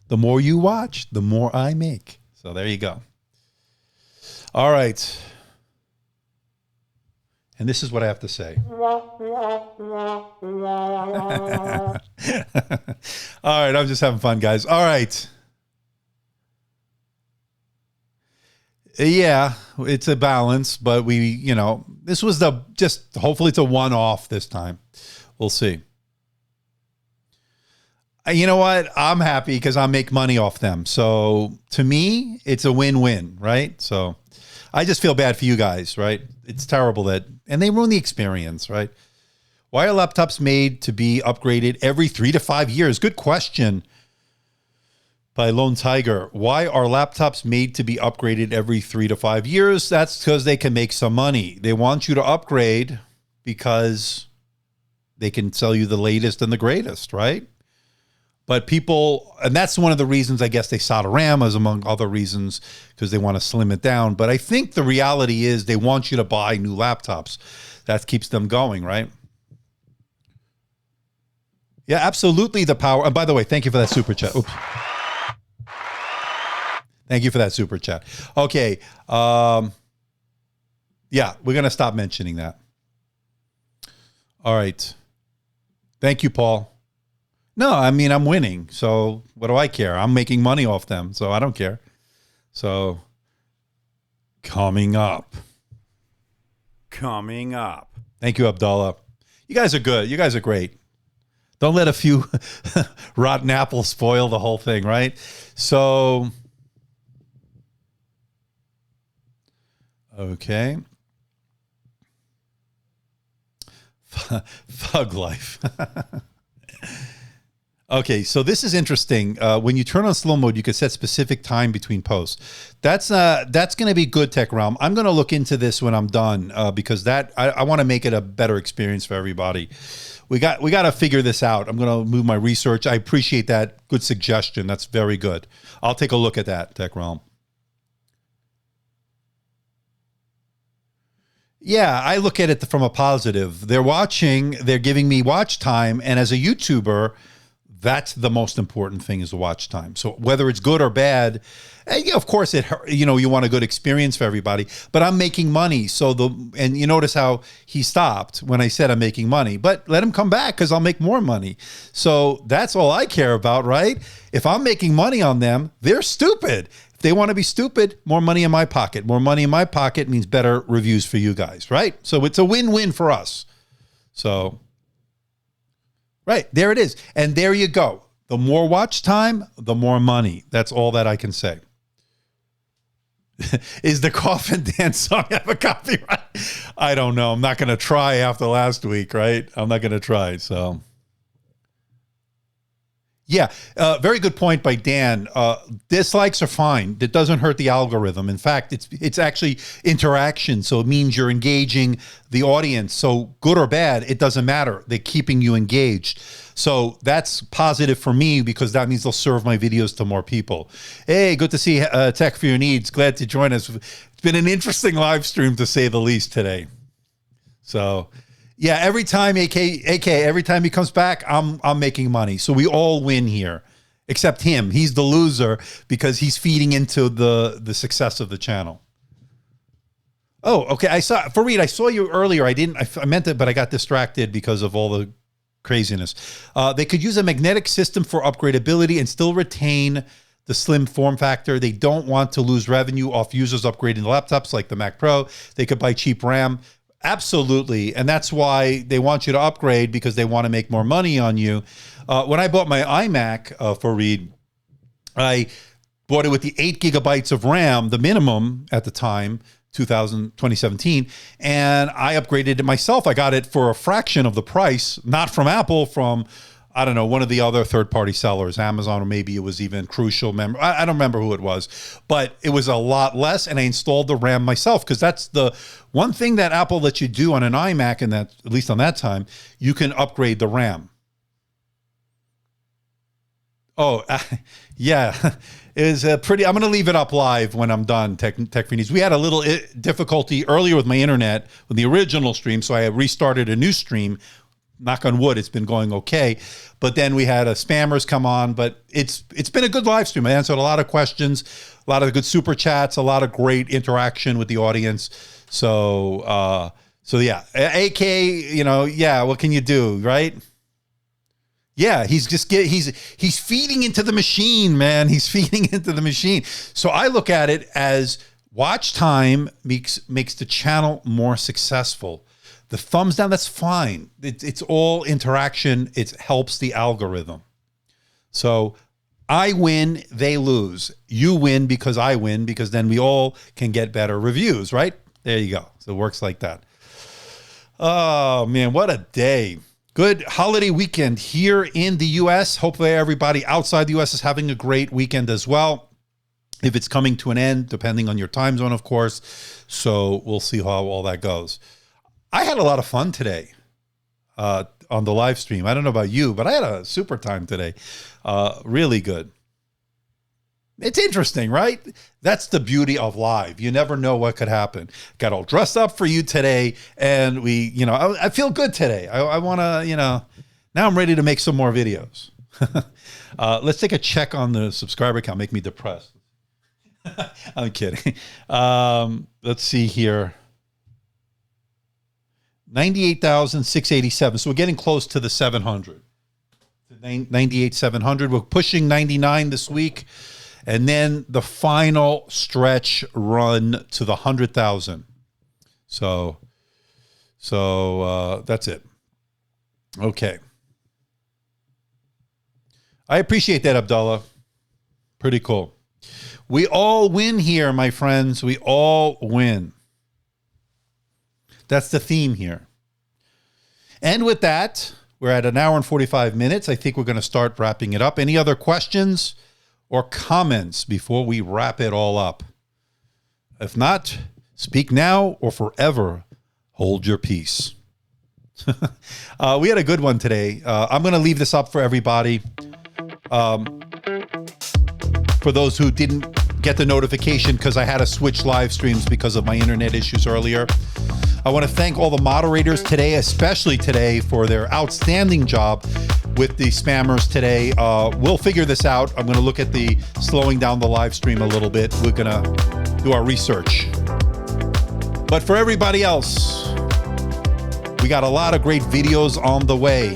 The more you watch, the more I make. So there you go. All right. And this is what I have to say. All right, I'm just having fun, guys. All right. Yeah, it's a balance, but this was hopefully it's a one-off this time. We'll see. You know what? I'm happy because I make money off them. So to me, it's a win-win, right? So I just feel bad for you guys, right? It's terrible and they ruin the experience, right? Why are laptops made to be upgraded every 3 to 5 years? Good question. By Lone Tiger. Why are laptops made to be upgraded every 3 to 5 years? That's because they can make some money. They want you to upgrade because they can sell you the latest and the greatest, right? But people, and that's one of the reasons I guess they solder RAM, as among other reasons, because they want to slim it down. But I think the reality is they want you to buy new laptops. That keeps them going, right? Yeah, absolutely. The power. And by the way, thank you for that super chat. Oops. Thank you for that super chat. Okay. Yeah, we're going to stop mentioning that. All right. Thank you, Paul. No, I mean, I'm winning. So what do I care? I'm making money off them. So I don't care. So coming up. Thank you, Abdullah. You guys are good. You guys are great. Don't let a few rotten apples spoil the whole thing, right? So, okay. Thug life. Okay, so this is interesting. When you turn on slow mode, you can set specific time between posts. That's going to be good, Tech Realm. I'm going to look into this when I'm done because I want to make it a better experience for everybody. We got to figure this out. I'm going to move my research. I appreciate that. Good suggestion. That's very good. I'll take a look at that, Tech Realm. Yeah, I look at it from a positive. They're watching, they're giving me watch time, and as a YouTuber, that's the most important thing is the watch time. So whether it's good or bad, of course you want a good experience for everybody, but I'm making money. And you notice how he stopped when I said I'm making money, but let him come back because I'll make more money. So that's all I care about, right? If I'm making money on them, they're stupid. If they want to be stupid, more money in my pocket. More money in my pocket means better reviews for you guys, right? So it's a win-win for us. So right, there it is. And there you go. The more watch time, the more money. That's all that I can say. Is the Coffin Dance song have a copyright? I don't know. I'm not going to try after last week, right? I'm not going to try, so. Yeah, very good point by Dan. Dislikes are fine. It doesn't hurt the algorithm. In fact, it's actually interaction, so it means you're engaging the audience. So good or bad, it doesn't matter. They're keeping you engaged. So that's positive for me because that means they'll serve my videos to more people. Hey, good to see Tech for Your Needs. Glad to join us. It's been an interesting live stream to say the least today. So yeah, every time every time he comes back, I'm making money. So we all win here, except him. He's the loser because he's feeding into the success of the channel. Oh, okay. Fareed, I saw you earlier. I meant it, but I got distracted because of all the craziness. They could use a magnetic system for upgradability and still retain the slim form factor. They don't want to lose revenue off users upgrading the laptops like the Mac Pro. They could buy cheap RAM. Absolutely. And that's why they want you to upgrade because they want to make more money on you. When I bought my iMac for Reed, I bought it with the 8 gigabytes of RAM, the minimum at the time, 2017, and I upgraded it myself. I got it for a fraction of the price, not from Apple, from, I don't know, one of the other third-party sellers, Amazon, or maybe it was even Crucial. I don't remember who it was, but it was a lot less, and I installed the RAM myself because that's the one thing that Apple lets you do on an iMac, and that, at least on that time, you can upgrade the RAM. Oh, yeah. It was pretty. I'm going to leave it up live when I'm done, Tech for Needs. We had a little difficulty earlier with my internet with the original stream, so I restarted a new stream. Knock on wood, it's been going okay. But then we had spammers come on, but it's been a good live stream. I answered a lot of questions, a lot of good super chats, a lot of great interaction with the audience. So yeah, AK, yeah, what can you do, right? Yeah, he's feeding into the machine, man. He's feeding into the machine. So I look at it as watch time makes the channel more successful. The thumbs down, that's fine. It's all interaction. It helps the algorithm. So I win, they lose. You win because I win, because then we all can get better reviews, right? There you go. So it works like that. Oh, man, what a day. Good holiday weekend here in the U.S. Hopefully everybody outside the U.S. is having a great weekend as well. If it's coming to an end, depending on your time zone, of course. So we'll see how all that goes. I had a lot of fun today on the live stream. I don't know about you, but I had a super time today. Really good. It's interesting, right? That's the beauty of live. You never know what could happen. Got all dressed up for you today, and I feel good today. I want to, now I'm ready to make some more videos. Let's take a check on the subscriber count. Make me depressed. I'm kidding. Let's see here. 98,687. So we're getting close to the 700. 98,700. We're pushing 99 this week. And then the final stretch run to the 100,000. So So that's it. Okay. I appreciate that, Abdullah. Pretty cool. We all win here, my friends. We all win. That's the theme here. And with that, we're at 1 hour and 45 minutes. I think we're going to start wrapping it up. Any other questions or comments before we wrap it all up? If not, speak now or forever hold your peace. We had a good one today. I'm going to leave this up for everybody. For those who didn't get the notification because I had to switch live streams because of my internet issues earlier. I want to thank all the moderators today, especially today, for their outstanding job with the spammers today. We'll figure this out. I'm going to look at the slowing down the live stream a little bit. We're going to do our research. But for everybody else, we got a lot of great videos on the way.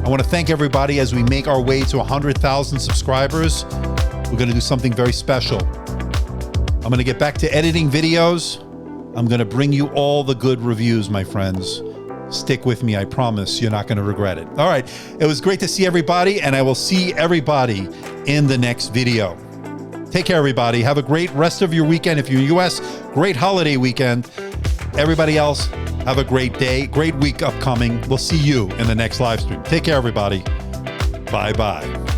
I want to thank everybody as we make our way to 100,000 subscribers. We're going to do something very special. I'm going to get back to editing videos. I'm going to bring you all the good reviews, my friends. Stick with me. I promise you're not going to regret it. All right. It was great to see everybody, and I will see everybody in the next video. Take care, everybody. Have a great rest of your weekend. If you're in the U.S., great holiday weekend. Everybody else, have a great day, great week upcoming. We'll see you in the next live stream. Take care, everybody. Bye-bye.